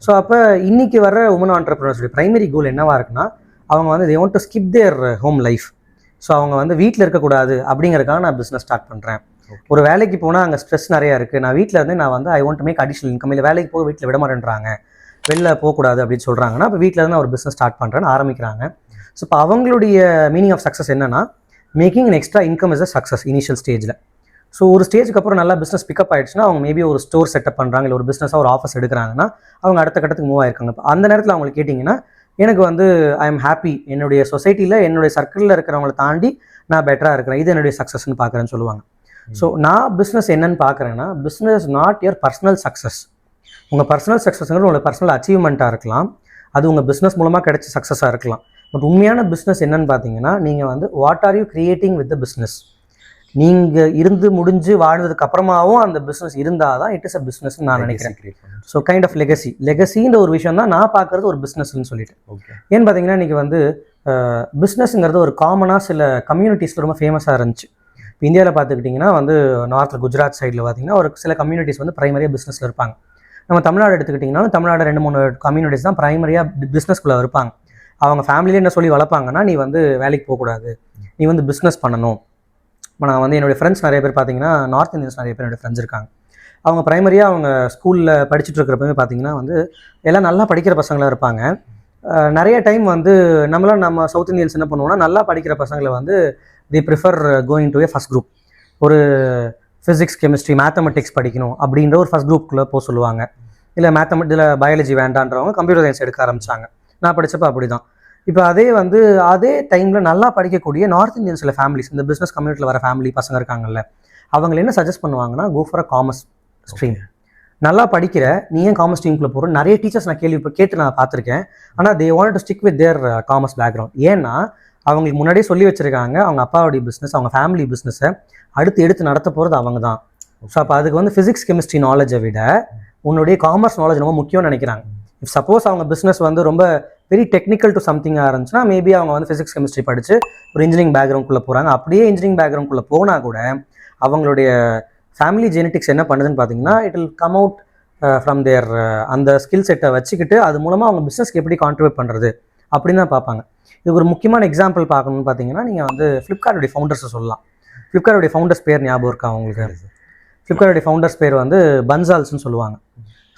Speaker 2: ஸோ அப்போ இன்றைக்கி வர உமன் ஆண்டர்பிரினர்ஸுடைய ப்ரைமரி கோல் என்னவாக இருக்குன்னா, அவங்க வந்து they want to skip their home life. So அவங்க வந்து வீட்டில் இருக்கக்கூடாது அப்படிங்கிறதுக்காக நான் பிஸ்னஸ் ஸ்டார்ட் பண்ணுறேன். ஒரு வேலைக்கு போனால் அங்கே ஸ்ட்ரெஸ் நிறையா இருக்குது, நான் வீட்டில் இருந்து நான் வந்து I want to make additional income. இல்லை வேலைக்கு போக வீட்டில் விட மாட்டேன்றாங்க, வெளில போகக்கூடாது அப்படின்னு சொல்கிறாங்கன்னா, அப்போ வீட்டில் இருந்து ஒரு பிஸ்னஸ் ஸ்டார்ட் பண்ணுறேன்னு ஆரம்பிக்கிறாங்க. ஸோ இப்போ அவங்களுடைய மீனிங் ஆஃப் சக்ஸஸ் என்னன்னா, making an extra income is a success initial ஸ்டேஜில். ஸோ ஒரு ஸ்டேஜுக்கு அப்புறம் நல்லா பிஸ்னஸ் பிக்கப் ஆகிடுச்சுன்னா அவங்க மேபி ஒரு ஸ்டோர் செட்டப் பண்ணுறாங்க, இல்லை ஒரு பிஸ்னஸாக ஒரு ஆஃபீஸ் எடுக்கிறாங்கன்னா அவங்க அடுத்த கட்டத்துக்கு மூவ் ஆயிருக்காங்க. இப்போ அந்த நேரத்தில் அவங்களுக்கு கேட்டிங்கன்னா, எனக்கு வந்து ஐ எம் ஹாப்பி, என்னுடைய சொசைட்டியில் என்னுடைய சர்க்கிளில் இருக்கிறவங்கள தாண்டி நான் பெட்டராக இருக்கிறேன், இது என்னுடைய சக்ஸஸ்ன்னு பார்க்குறேன்னு சொல்லுவாங்க. ஸோ நான் பிஸ்னஸ் என்னன்னு பார்க்குறேன்னா, business not your personal success. உங்கள் பர்சனல் சக்ஸஸ்ங்கிறது உங்களோட பர்சனல் அச்சீவ்மெண்ட்டாக இருக்கலாம். அது உங்கள் பிஸ்னஸ் மூலமாக கிடைச்ச சக்ஸஸாக இருக்கலாம். பட் உண்மையான பிஸ்னஸ் என்னன்னு பார்த்தீங்கன்னா, நீங்கள் வந்து what are you creating with the business. நீங்கள் இருந்து முடிஞ்சு வாழ்ந்ததுக்கு அப்புறமாவும் அந்த பிஸ்னஸ் இருந்தால் தான் இட் இஸ் அ பிஸ்னஸ்ன்னு நான் நினைக்கிறேன். ஸோ கைண்ட் ஆஃப் லெகசின்ற ஒரு விஷயம் தான் நான் பார்க்குறது ஒரு பிஸ்னஸ்ன்னு சொல்லிட்டு. ஏன்னு பார்த்தீங்கன்னா இன்றைக்கி வந்து பிஸ்னஸ்ங்கிறது ஒரு காமனாக சில கம்யூனிட்டிஸில் ரொம்ப ஃபேமஸாக இருந்துச்சு. இப்போ இந்தியாவில் பார்த்துக்கிட்டிங்கன்னா வந்து நார்த்தில் குஜராத் சைடில் பார்த்தீங்கன்னா ஒரு சில கம்யூனிட்டிஸ் வந்து ப்ரைமரியாக பிஸ்னஸில் இருப்பாங்க. நம்ம தமிழ்நாடு எடுத்துக்கிட்டிங்கனாலும் தமிழ்நாடு 2-3 கம்யூனிட்டிஸ் தான் ப்ரைமரியாக பிஸ்னஸ்குள்ளே இருப்பாங்க. அவங்க ஃபேமிலியே என்ன சொல்லி வளர்ப்பாங்கன்னா, நீ வந்து வேலைக்கு போகக்கூடாது, நீ வந்து பிஸ்னஸ் பண்ணணும். இப்போ நான் வந்து என்னுடைய ஃப்ரெண்ட்ஸ் நிறைய பேர் பார்த்தீங்கன்னா நார்த் இந்தியன்ஸ் நிறைய பேர் என்னுடைய ஃப்ரெண்ட்ஸ் இருக்காங்க. அவங்க ப்ரைமரியாக அவங்க ஸ்கூலில் படிச்சுட்டு இருக்கிறப்பவே பார்த்தீங்கன்னா வந்து எல்லாம் நல்லா படிக்கிற பசங்களாக இருப்பாங்க. நிறைய டைம் வந்து நம்ம சவுத் இந்தியன்ஸ் என்ன பண்ணுவோம்னா, நல்லா படிக்கிற பசங்களை வந்து they prefer going to a first group. ஒரு ஃபிசிக்ஸ் கெமிஸ்ட்ரி மேத்தமெட்டிக்ஸ் படிக்கணும் அப்படின்ற ஒரு ஃபஸ்ட் குரூப்புக்குள்ளே போக சொல்லுவாங்க. இல்லை இதில் பயாலஜி வேண்டான்றவங்க கம்ப்யூட்டர் சயின்ஸ் எடுக்க ஆரம்பித்தாங்க. நான் படித்தப்போ அப்படி தான். இப்போ அதே டைமில் நல்லா படிக்கக்கூடிய நார்த் இந்தியன் சில ஃபேமிலிஸ், இந்த பிஸ்னஸ் கம்யூனிட்டியில் வர ஃபேமிலி பசங்க இருக்காங்கல்ல, அவங்க என்ன சஜஸ்ட் பண்ணுவாங்கன்னா, go for a commerce stream. நல்லா படிக்கிற நீ ஏன் காமர்ஸ் ஸ்ட்ரீம்குள்ளே போகிற? நிறைய டீச்சர்ஸ் நான் கேட்டு நான் பார்த்துருக்கேன். ஆனால் தே want to stick with their commerce background. ஏன்னா அவங்களுக்கு முன்னாடியே சொல்லி வச்சுருக்காங்க, அவங்க அப்பாவுடைய பிஸ்னஸ், அவங்க ஃபேமிலி பிஸ்னஸை எடுத்து நடத்த போகிறது அவங்க தான். ஸோ அப்போ அதுக்கு வந்து ஃபிசிக்ஸ் கெமிஸ்ட்ரி நாலேஜை விட உன்னுடைய காமர்ஸ் நாலேஜ் ரொம்ப முக்கியம்னு நினைக்கிறாங்க. இஃப் சப்போஸ் அவங்க பிஸ்னஸ் வந்து ரொம்ப வெரி டெக்னிக்கல் டு சம்திங்காக இருந்துச்சுன்னா மேபி அவங்க வந்து ஃபிசிக்ஸ் கெமிஸ்ட்ரி படித்து ஒரு இன்ஜினியரிங் பேக்ரவுண்ட்குள்ளே போகிறாங்க. அப்படியே இன்ஜினியரிங் பேக்ரவுண்ட்குள்ளே போனால் கூட அவங்களுடைய ஃபேமிலி ஜெனட்டிக்ஸ் என்ன பண்ணுதுன்னு பார்த்தீங்கன்னா, it will come out from there அந்த ஸ்கில் செட்டை வச்சுக்கிட்டு அது மூலமாக அவங்க பிஸ்னஸ்க்கு எப்படி கான்ட்ரிபியூட் பண்ணுறது அப்படின்னு தான் பார்ப்பாங்க. இதுக்கு ஒரு முக்கியமான எக்ஸாம்பிள் பார்க்கணும்னு பார்த்தீங்கன்னா, நீங்கள் வந்து ஃப்ளிப்கார்ட்டுடைய ஃபவுண்டர்ஸை சொல்லலாம். ஃப்ளிப்கார்ட்டுடைய ஃபவுண்டர்ஸ் பேர் ஞாபகம் இருக்கா உங்களுக்கு? ஃப்ளிப்கார்ட்டுடைய ஃபவுண்டர்ஸ் பேர் வந்து பன்சால்ஸ்ன்னு சொல்லுவாங்க.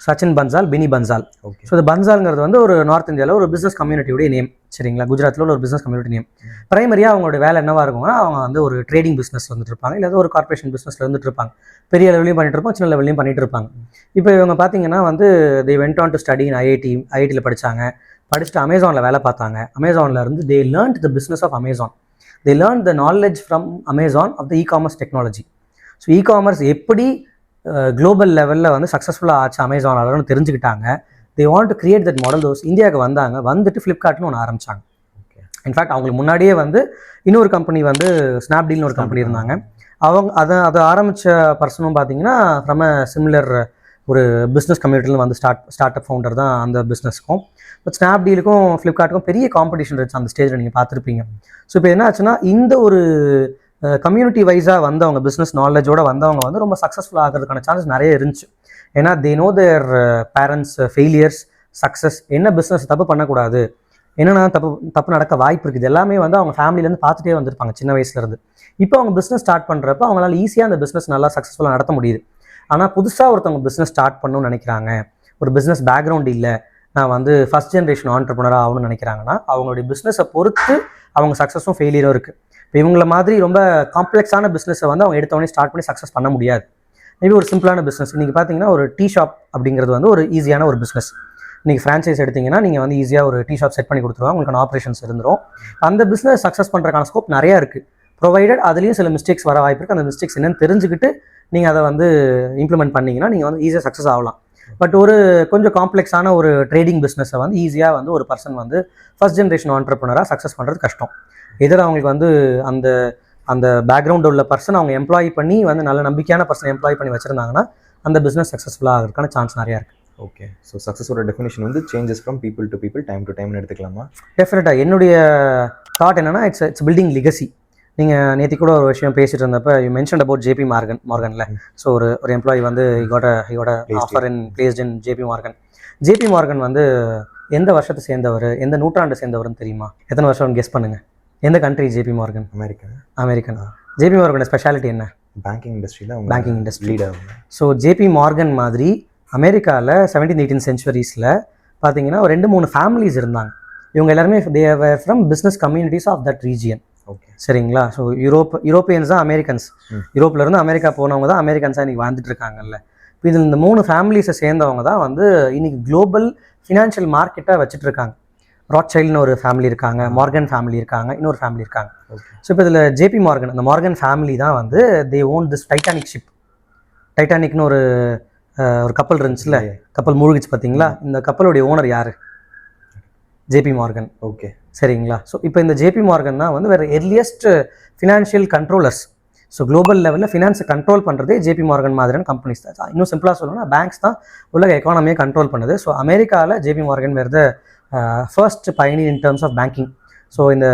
Speaker 2: சச்சின் பன்சால், பினி பன்சால். ஸோ இந்த பன்சால்ங்கிறது வந்து ஒரு நார்த் இந்தியாவில் ஒரு பிஸ்னஸ் கம்யூனிட்டியுடைய நேம், சரிங்களா? குஜராத்தில் உள்ள ஒரு பிஸ்னஸ் கம்யூனிட்டி நேம். பிரைமரியாக அவங்களுடைய வேலை என்னவாக இருக்கும்னா, அவங்க வந்து ஒரு ட்ரேடிங் பிஸ்னஸ் வந்துட்டு இருப்பாங்க, இல்லை ஒரு கார்பரேஷன் பிஸ்னஸில் வந்துட்டு இருப்பாங்க. பெரிய லெவலையும் பண்ணிட்டு இருப்பாங்க, சின்ன லெவலையும் பண்ணிட்டு இருப்பாங்க. இப்போ இவங்க பார்த்தீங்கன்னா வந்து they went on to study in ஐஐடியில் படிச்சுட்டு அமேசானில் வேலை பார்த்தாங்க. அமேசானில் இருந்து they learned the business of Amazon. They learn the knowledge from Amazon of the e-commerce technology. So e-commerce எப்படி குளோபல் லெவலில் வந்து சக்ஸஸ்ஃபுல்லாக ஆச்சு அமேசானாலன்னு தெரிஞ்சுக்கிட்டாங்க. They want to create that model. Those இந்தியாவுக்கு வந்துட்டு ஃப்ளிப்கார்ட்னு ஒன்று ஆரம்பித்தாங்க. இன்ஃபேக்ட் அவங்களுக்கு முன்னாடியே வந்து இன்னொரு கம்பெனி வந்து ஸ்னாப்டீல்னு ஒரு கம்பெனி இருந்தாங்க. அவங்க அதை ஆரம்பித்த பர்சனும் பார்த்தீங்கன்னா ஃப்ரம் அ சிமிலர் ஒரு பிஸ்னஸ் கம்யூனிட்டியில் வந்து ஸ்டார்ட் அப் ஃபவுண்டர் தான் அந்த பிஸ்னஸ்க்கும். பட் ஸ்னாப்டீலுக்கும் ஃப்ளிப்கார்ட்டுக்கும் பெரிய காம்படிஷன் இருந்துச்சு அந்த ஸ்டேஜில், நீங்கள் பார்த்துருப்பீங்க. ஸோ இப்போ என்ன ஆச்சுன்னா, இந்த ஒரு கம்யூனிட்டி வைஸாக வந்தவங்க, பிஸ்னஸ் நாலேஜோடு வந்தவங்க வந்து ரொம்ப சக்ஸஸ்ஃபுல் ஆகிறதுக்கான சான்சஸ் நிறைய இருந்துச்சு. ஏன்னா they know their parents failures, success, என்ன பிஸ்னஸ் தப்பு பண்ணக்கூடாது, என்னென்ன தப்பு நடக்க வாய்ப்பு இருக்குது, எல்லாமே வந்து அவங்க ஃபேமிலியிலேருந்து பார்த்துட்டே வந்திருப்பாங்க சின்ன வயசுலேருந்து. இப்போ அவங்க பிஸ்னஸ் ஸ்டார்ட் பண்ணுறப்ப அவங்களால ஈஸியாக அந்த பிஸ்னஸ் நல்லா சக்ஸஸ்ஃபுல்லாக நடத்த முடியுது. ஆனால் புதுசாக ஒருத்தவங்க பிஸ்னஸ் ஸ்டார்ட் பண்ணணும்னு நினைக்கிறாங்க, ஒரு பிஸ்னஸ் பேக்ரவுண்ட் இல்லை, நான் வந்து ஃபஸ்ட் ஜென்ரேஷன் ஆண்டர்ப்ரனராக ஆகணும்னு நினைக்கிறாங்கன்னா அவங்களுடைய பிஸ்னஸை பொறுத்து அவங்க சக்ஸஸும் ஃபெயிலியரும் இருக்குது. இப்போ இவங்கள மாதிரி ரொம்ப காம்ப்ளெக்ஸான பிஸ்னஸை வந்து அவங்க எடுத்தவொடனே ஸ்டார்ட் பண்ணி சக்ஸஸ் பண்ண முடியாது. மேபி ஒரு சிம்பிளான பிஸ்னஸ், நீங்கள் பார்த்தீங்கன்னா ஒரு டீ ஷாப் அப்படிங்கிறது வந்து ஒரு ஈஸியான ஒரு பிஸ்னஸ். நீங்கள் ஃப்ரான்ச்சைஸ் எடுத்திங்கன்னா நீங்கள் வந்து ஈஸியாக ஒரு டீ ஷாப் செட் பண்ணி கொடுத்துருவாங்க, உங்களுக்கான ஆப்ரேஷன்ஸ் இருந்துடும். அந்த பிஸ்னஸ் சக்ஸஸ் பண்ணுறதுக்கான ஸ்கோப் நிறையா இருக்குது. ப்ரொவைடட் அதுலேயும் சில மிஸ்டேக்ஸ் வர வாய்ப்பு இருக்குது. அந்த மிஸ்டேக்ஸ் என்னன்னு தெரிஞ்சுக்கிட்டு நீங்கள் அதை வந்து இம்ப்ளிமெண்ட் பண்ணிங்கன்னா நீங்கள் வந்து ஈஸியாக சக்ஸஸ் ஆகலாம். பட் ஒரு கொஞ்சம் காம்ப்ளெக்ஸான ஒரு ட்ரேடிங் பிஸ்னஸை வந்து ஈஸியாக வந்து ஒரு பர்சன் வந்து ஃபர்ஸ்ட் ஜென்ரேஷன் ஆண்டர்ப்ரனராக சக்ஸஸ் பண்ணுறது கஷ்டம். எதிர அவங்களுக்கு வந்து அந்த பேக்ரவுண்ட் உள்ள பர்சன் அவங்க எம்ப்ளாய் பண்ணி வந்து நல்ல நம்பிக்கையான பர்சன் எம்ப்ளாய் பண்ணி வச்சுருந்தாங்கன்னா அந்த பிஸ்னஸ் சக்ஸஸ்ஃபுல்லாக ஆகிறதுக்கான சான்ஸ் நிறையா இருக்குது.
Speaker 1: ஓகே, ஸோ சக்ஸஸோட டெஃபினேஷன் வந்து changes from people to people, time to டைம்னு எடுத்துக்கலாமா?
Speaker 2: டெஃபினட்டாக என்னுடைய தாட் என்னென்னா இட்ஸ் பில்டிங் லெகசி. நீங்கள் நேற்று கூட ஒரு விஷயம் பேசிட்டு இருந்தப்போ யூ மென்ஷன்ட் அபவுட் ஜேபி மார்கனில். ஸோ ஒரு எம்ப்ளாயி வந்து ஹியோட offer placed in JP Morgan. JP Morgan வந்து எந்த வருஷத்தை சேர்ந்தவர், எந்த நூற்றாண்டு சேர்ந்தவர்னு தெரியுமா? எத்தனை வருஷம் கெஸ் பண்ணுங்கள். எந்த country JP Morgan? American. JP மார்கனோட ஸ்பெஷாலிட்டி என்ன? Banking industry. So JP Morgan மாதிரி அமெரிக்காவில் 17th-18th centuries பார்த்தீங்கன்னா ஒரு 2-3 ஃபேமிலிஸ் இருந்தாங்க. இவங்க எல்லாருமே they were from business communities of that region. சரிங்களா? ஸோ யூரோப்பியன்ஸ் தான் அமெரிக்கன்ஸ். யூரோப்லேருந்து அமெரிக்கா போனவங்க தான் அமெரிக்கன்ஸாக இன்றைக்கி வாழ்ந்துட்டு இருக்காங்கல்ல. இப்போ இதில் இந்த 3 ஃபேமிலிஸை சேர்ந்தவங்க தான் வந்து இன்றைக்கி குளோபல் ஃபினான்ஷியல் மார்க்கெட்டை வச்சுட்டு இருக்காங்க. ராட்சைல்டுன்னு ஒரு ஃபேமிலி இருக்காங்க, மார்கன் ஃபேமிலி இருக்காங்க, இன்னொரு ஃபேமிலி இருக்காங்க. ஸோ இப்போ இதில் ஜேபி மார்கன், அந்த மார்கன் ஃபேமிலி தான் வந்து they own this Titanic ship. டைட்டானிக்னு ஒரு கப்பல் இருந்துச்சுல, கப்பல் மூழ்கிச்சு பார்த்தீங்களா? இந்த கப்பலுடைய ஓனர் யார்? JP Morgan.
Speaker 1: ஓகே.
Speaker 2: சரிங்களா? ஸோ இப்போ இந்த ஜேபி மார்கன் தான் வந்து வேறு earliest financial controllers. So global லெவலில் ஃபினான்ஸை கண்ட்ரோல் பண்ணுறதே ஜேபி மார்கன் மாதிரியான கம்பெனிஸ் தான். இன்னும் சிம்பிளாக சொல்லணும்னா பேங்க்ஸ் தான் உலக எக்கானமியை கண்ட்ரோல் பண்ணுது. ஸோ அமெரிக்காவில் ஜேபி மார்கன் வேறு the first pioneer in terms of banking. So இந்த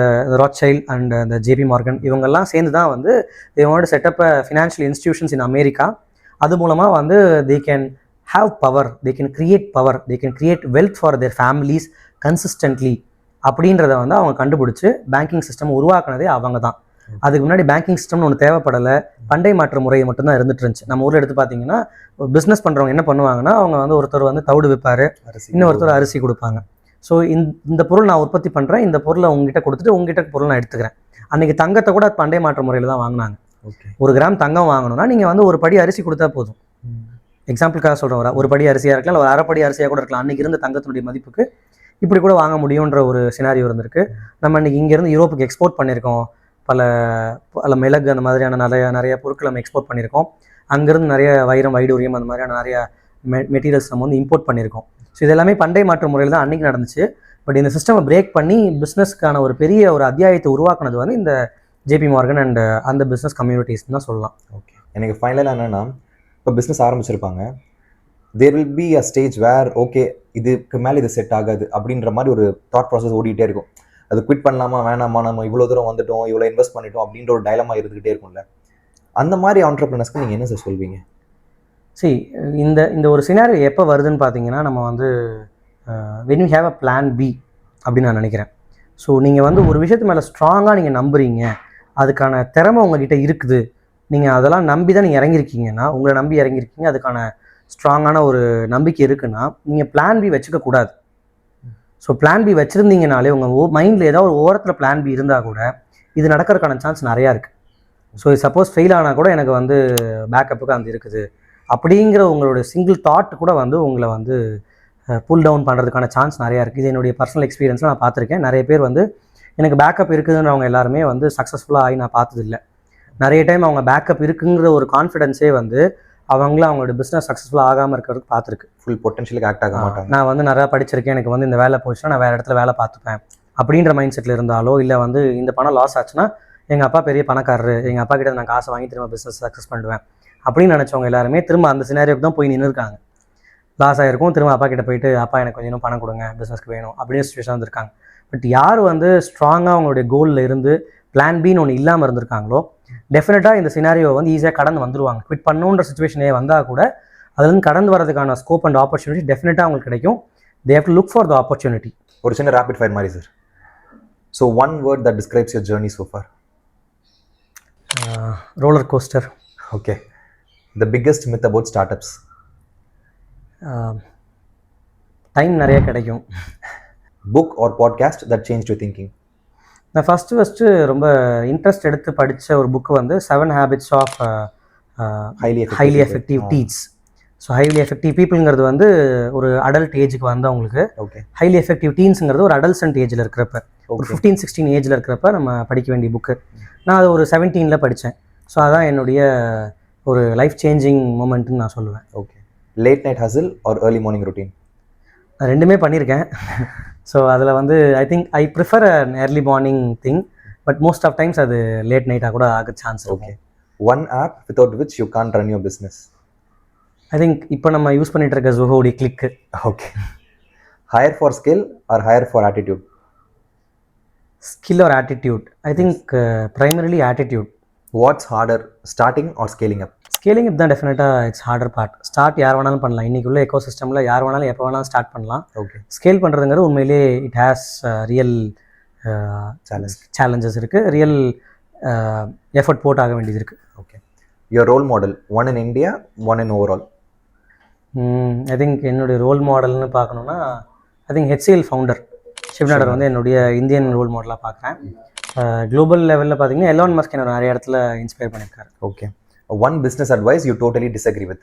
Speaker 2: ராத்சைல்ட் அண்ட் இந்த ஜேபி மார்கன் இவங்கெல்லாம் சேர்ந்து தான் வந்து they want to set up financial institutions in America. அது மூலமாக வந்து they can have power, they can create power, they can create wealth for their families consistently அப்படின்றத வந்து அவங்க கண்டுபிடிச்சி பேங்கிங் சிஸ்டம் உருவாக்குனதே அவங்க தான். அதுக்கு முன்னாடி பேங்கிங் சிஸ்டம்னு ஒன்று தேவைப்படலை, பண்டை மாற்று முறை மட்டும்தான் இருந்துட்டு இருந்துச்சு. நம்ம ஊரில் எடுத்து பார்த்தீங்கன்னா பிஸ்னஸ் பண்ணுறவங்க என்ன பண்ணுவாங்கன்னா அவங்க வந்து ஒருத்தர் வந்து தவிடு விற்பார், இன்னொருத்தர் அரிசி கொடுப்பாங்க. ஸோ இந்த பொருள் நான் உற்பத்தி பண்ணுறேன், இந்த பொருளை உங்ககிட்ட கொடுத்துட்டு உங்ககிட்ட பொருள் நான் எடுத்துக்கிறேன். அன்றைக்கி தங்கத்தை கூட பண்டை மாற்று முறையில் தான் வாங்கினாங்க. ஒரு கிராம் தங்கம் வாங்கணும்னா நீங்கள் வந்து ஒரு படி அரிசி கொடுத்தா போதும். எக்ஸாம்பிளுக்காக சொல்கிறேன், ஒரு படி அரிசியாக இருக்கலாம், ஒரு அரைப்படி அரிசியாக கூட இருக்கலாம். அன்றைக்கி இருந்த தங்கத்தினுடைய மதிப்புக்கு இப்படி கூட வாங்க முடியுன்ற ஒரு சினாரியோ இருந்திருக்கு. நம்ம இன்றைக்கி இங்கேருந்து யூரோப்புக்கு எக்ஸ்போர்ட் பண்ணியிருக்கோம். பல மிளகு அந்த மாதிரியான நிறைய பொருட்கள் நம்ம எக்ஸ்போர்ட் பண்ணியிருக்கோம். அங்கேருந்து நிறைய வைரம் வைடூரியம் அந்த மாதிரியான நிறைய மெட்டீரியல்ஸ் நம்ம வந்து இம்போர்ட் பண்ணியிருக்கோம். ஸோ இது எல்லாமே பண்டை மாற்று முறையில் தான் அன்றைக்கி நடந்துச்சு. பட் இந்த சிஸ்டமை பிரேக் பண்ணி பிஸ்னஸ்க்கான ஒரு பெரிய ஒரு அத்தியாயத்தை உருவாக்குனது வந்து இந்த ஜேபி மார்கன் அண்ட் அந்த பிஸ்னஸ் கம்யூனிட்டிஸ்ன்னு தான் சொல்லலாம்.
Speaker 1: ஓகே. எனக்கு ஃபைனலாக என்னென்னா, இப்போ பிஸ்னஸ் ஆரம்பிச்சிருப்பாங்க, there will be a stage where okay இதுக்கு மேலே இது செட் ஆகாது அப்படின்ற மாதிரி ஒரு தாட் ப்ராசஸ் ஓடிட்டே இருக்கும். அது குவிட் பண்ணலாமா வேணாமா, நம்ம இவ்வளோ தூரம் வந்துட்டோம், இவ்வளோ இன்வெஸ்ட் பண்ணிட்டோம் அப்படின்ற ஒரு டைலமா இருந்துகிட்டே இருக்கும்ல. அந்த மாதிரி ஆண்டர்பிரினர்ஸ்க்கு நீங்கள் என்ன சார் சொல்வீங்க?
Speaker 2: இந்த ஒரு சினாரியோ எப்போ வருதுன்னு பார்த்தீங்கன்னா, நம்ம வந்து when you have a plan B அப்படின்னு நான் நினைக்கிறேன். ஸோ நீங்கள் வந்து ஒரு விஷயத்து மேலே ஸ்ட்ராங்காக நீங்கள் நம்புறீங்க, அதுக்கான திறமை உங்ககிட்ட இருக்குது, நீங்கள் அதெல்லாம் நம்பி தான் நீங்கள் இறங்கியிருக்கீங்கன்னா, உங்களை நம்பி இறங்கியிருக்கீங்க, அதுக்கான ஸ்ட்ராங்கான ஒரு நம்பிக்கை இருக்குன்னா நீங்கள் பிளான் பி வச்சுக்கக்கூடாது. ஸோ பிளான் பி வச்சுருந்தீங்கனாலே உங்கள் மைண்டில் ஏதாவது ஒரு ஓரத்தில் பிளான் பி இருந்தால் கூட இது நடக்கிறதுக்கான சான்ஸ் நிறையா இருக்குது. ஸோ இது சப்போஸ் ஃபெயில் ஆனால் கூட எனக்கு வந்து பேக்கப்புக்கு அந்த இருக்குது அப்படிங்கிற உங்களோட சிங்கிள் தாட் கூட வந்து உங்களை வந்து புல் டவுன் பண்ணுறதுக்கான சான்ஸ் நிறையா இருக்குது. இது என்னுடைய பர்சனல் எக்ஸ்பீரியன்ஸில் நான் பார்த்துருக்கேன். நிறைய பேர் வந்து எனக்கு பேக்கப் இருக்குதுன்றவங்க எல்லாருமே வந்து சக்ஸஸ்ஃபுல்லாக ஆகி நான் பார்த்ததில்லை. நிறைய டைம் அவங்க பேக்கப் இருக்குங்கிற ஒரு கான்ஃபிடென்ஸே வந்து அவங்களும் அவங்களோட பிஸ்னஸ் சக்ஸஸ்ஃபுல்லாக ஆகாமல் இருக்கிறதுக்கு பார்த்துருக்கு.
Speaker 1: ஃபுல் பொட்டன்ஷியலுக்கு ஆக்ட் ஆக மாட்டாங்க.
Speaker 2: நான் வந்து நிறையா படிச்சிருக்கேன், எனக்கு வந்து இந்த வேலை போச்சுன்னா நான் வேறு இடத்துல வேலை பார்த்துப்பேன் அப்படின்ற மைண்ட் செட்டில் இருந்தாலோ, இல்லை வந்து இந்த பணம் லாஸ் ஆச்சுன்னா எங்கள் அப்பா பெரிய பணக்காரரு, எங்கள் அப்பா கிட்ட நான் காசை வாங்கி திரும்ப பிஸ்னஸ் சக்ஸஸ் பண்ணுவேன் அப்படின்னு நினச்சவங்க எல்லாருமே திரும்ப அந்த சினாரியோக்கு தான் போய் நின்று இருக்காங்க. லாஸ் ஆகிருக்கும், திரும்ப அப்பா கிட்ட போயிட்டு அப்பா எனக்கு கொஞ்சம் இன்னும் பணம் கொடுங்க, பிஸ்னஸ்க்கு வேணும் அப்படின்னு சுச்சுவேஷன் வந்துருக்காங்க. பட் யார் வந்து ஸ்ட்ராங்காக அவங்களுடைய கோலில் இருந்து பிளான் பின்னு ஒன்று இல்லாமல் இருந்திருக்காங்களோ டெஃபினட்டாக இந்த சினாரியோ வந்து ஈஸியாக கடந்து வந்துடுவாங்க. குவிட் பண்ணுன்ற சுச்சுவேஷனே வந்தால் கூட அதுலேருந்து கடந்து வரதுக்கான ஸ்கோப் அண்ட் ஆப்பர்ச்சுனிட்டி டெஃபினட்டாக அவங்களுக்கு கிடைக்கும். They have to look for the opportunity.
Speaker 1: ஒரு சின்ன ரேபிட் ஃபயர் மாதிரி sir. So one word that describes your journey so far.
Speaker 2: Roller coaster.
Speaker 1: Okay. The biggest myth about startups.
Speaker 2: Time நிறைய கிடைக்கும்.
Speaker 1: Book or podcast that change your thinking.
Speaker 2: நான் first ரொம்ப interest எடுத்து படித்த ஒரு book வந்து 7 Habits of highly effective teach. So highly effective பீப்புளுங்கிறது வந்து ஒரு அடல்ட் ஏஜுக்கு வந்தவங்களுக்கு,
Speaker 1: ஓகே.
Speaker 2: ஹைலி எஃபெக்டிவ் டீன்ஸுங்கிறது ஒரு அடல்சன்ட் ஏஜில் இருக்கிறப்ப, ஒரு 15-16 ஏஜில் இருக்கிறப்ப நம்ம படிக்க வேண்டிய புக்கு. நான் அது ஒரு 17 படித்தேன். ஸோ அதான் என்னுடைய ஒரு லைஃப் சேஞ்சிங் மூமெண்ட்டுன்னு நான் சொல்லுவேன்.
Speaker 1: Okay. Late night hustle or early morning routine?
Speaker 2: நான் ரெண்டுமே பண்ணியிருக்கேன். ஸோ அதில் வந்து I think I prefer an early morning thing, but most of times அது லேட் நைட்டாக கூட ஆக chance.
Speaker 1: Okay. One app without which you can't run your business?
Speaker 2: I think இப்போ நம்ம யூஸ் பண்ணிட்டு இருக்க ஜோஹோடி கிளிக்கு.
Speaker 1: Okay. Hire for skill or hire for attitude?
Speaker 2: Skill or attitude? I think primarily attitude.
Speaker 1: Watts harder, starting or scaling up?
Speaker 2: Scaling up தான் டெஃபினட்டாக it's harder part. Start யார் வேணாலும் பண்ணலாம், இன்றைக்கி உள்ள எக்கோ சிஸ்டமில் யார் வேணாலும் எப்போ வேணாலும் ஸ்டார்ட் பண்ணலாம்.
Speaker 1: ஓகே.
Speaker 2: ஸ்கேல் பண்ணுறதுங்கிறது உண்மையிலே இட் ஹேஸ் ரியல் சேலஞ்சஸ் இருக்குது, ரியல் எஃபர்ட் போட் ஆக வேண்டியது இருக்குது.
Speaker 1: Okay. Your role model, one in India, one in overall?
Speaker 2: I think என்னுடைய ரோல் மாடல்னு பார்க்கணுன்னா I think HCL founder Shiv Nadar வந்து என்னுடைய இந்தியன் ரோல் மாடலாக பார்க்குறேன். குளோபல் லெவலில் பார்த்தீங்கன்னா எலான் மஸ்க் என்ன நிறைய இடத்துல இன்ஸ்பயர் பண்ணியிருக்காரு.
Speaker 1: Okay. One business advice you totally disagree with?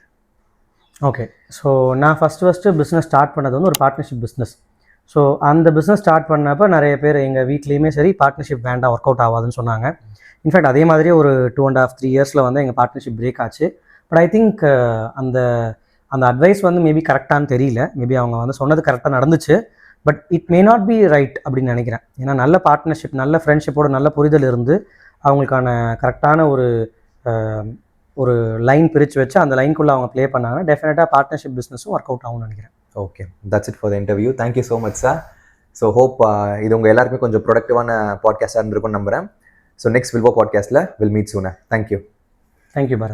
Speaker 2: Okay. So நான் ஃபஸ்ட்டு பிஸ்னஸ் ஸ்டார்ட் பண்ணது வந்து ஒரு பார்ட்னர்ஷிப் பிஸ்னஸ். ஸோ அந்த பிஸ்னஸ் ஸ்டார்ட் பண்ணப்போ நிறைய பேர் எங்கள் வீட்லேயுமே சரி பார்ட்னர்ஷிப் வேண்டாம், ஒர்க் அவுட் ஆகாதுன்னு சொன்னாங்க. இன்ஃபேக்ட் அதே மாதிரியே ஒரு 2.5-3 இயர்ஸில் வந்து எங்கள் பார்ட்னர்ஷிப் பிரேக் ஆச்சு. பட் ஐ திங்க் அந்த அட்வைஸ் வந்து மேபி கரெக்டானு தெரியல, மேபி அவங்க வந்து சொன்னது கரெக்டாக நடந்துச்சு. But it may not be right அப்படின்னு நினைக்கிறேன். ஏன்னா நல்ல பார்ட்னர்ஷிப், நல்ல ஃப்ரெண்ட்ஷிப்போட நல்ல புரிதல் இருந்து அவங்களுக்கான கரெக்டான ஒரு லைன் பிரித்து வச்சு அந்த லைனுக்குள்ளே அவங்க ப்ளே பண்ணாங்கன்னா டெஃபினட்டாக பார்ட்னர்ஷிப் பிஸ்னஸும் ஒர்க் அவுட் ஆகும்னு நினைக்கிறேன்.
Speaker 1: Okay, that's it for the interview. Thank you so much sir. So hope இது உங்கள் எல்லாருக்குமே கொஞ்சம் ப்ரொடக்டிவான பாட்காஸ்டாக இருந்திருக்கும்னு நம்புகிறேன். ஸோ நெக்ஸ்ட் வில்வோ பாட்காஸ்ட்டில் will meet sooner. Thank you.
Speaker 2: Thank you Bharat.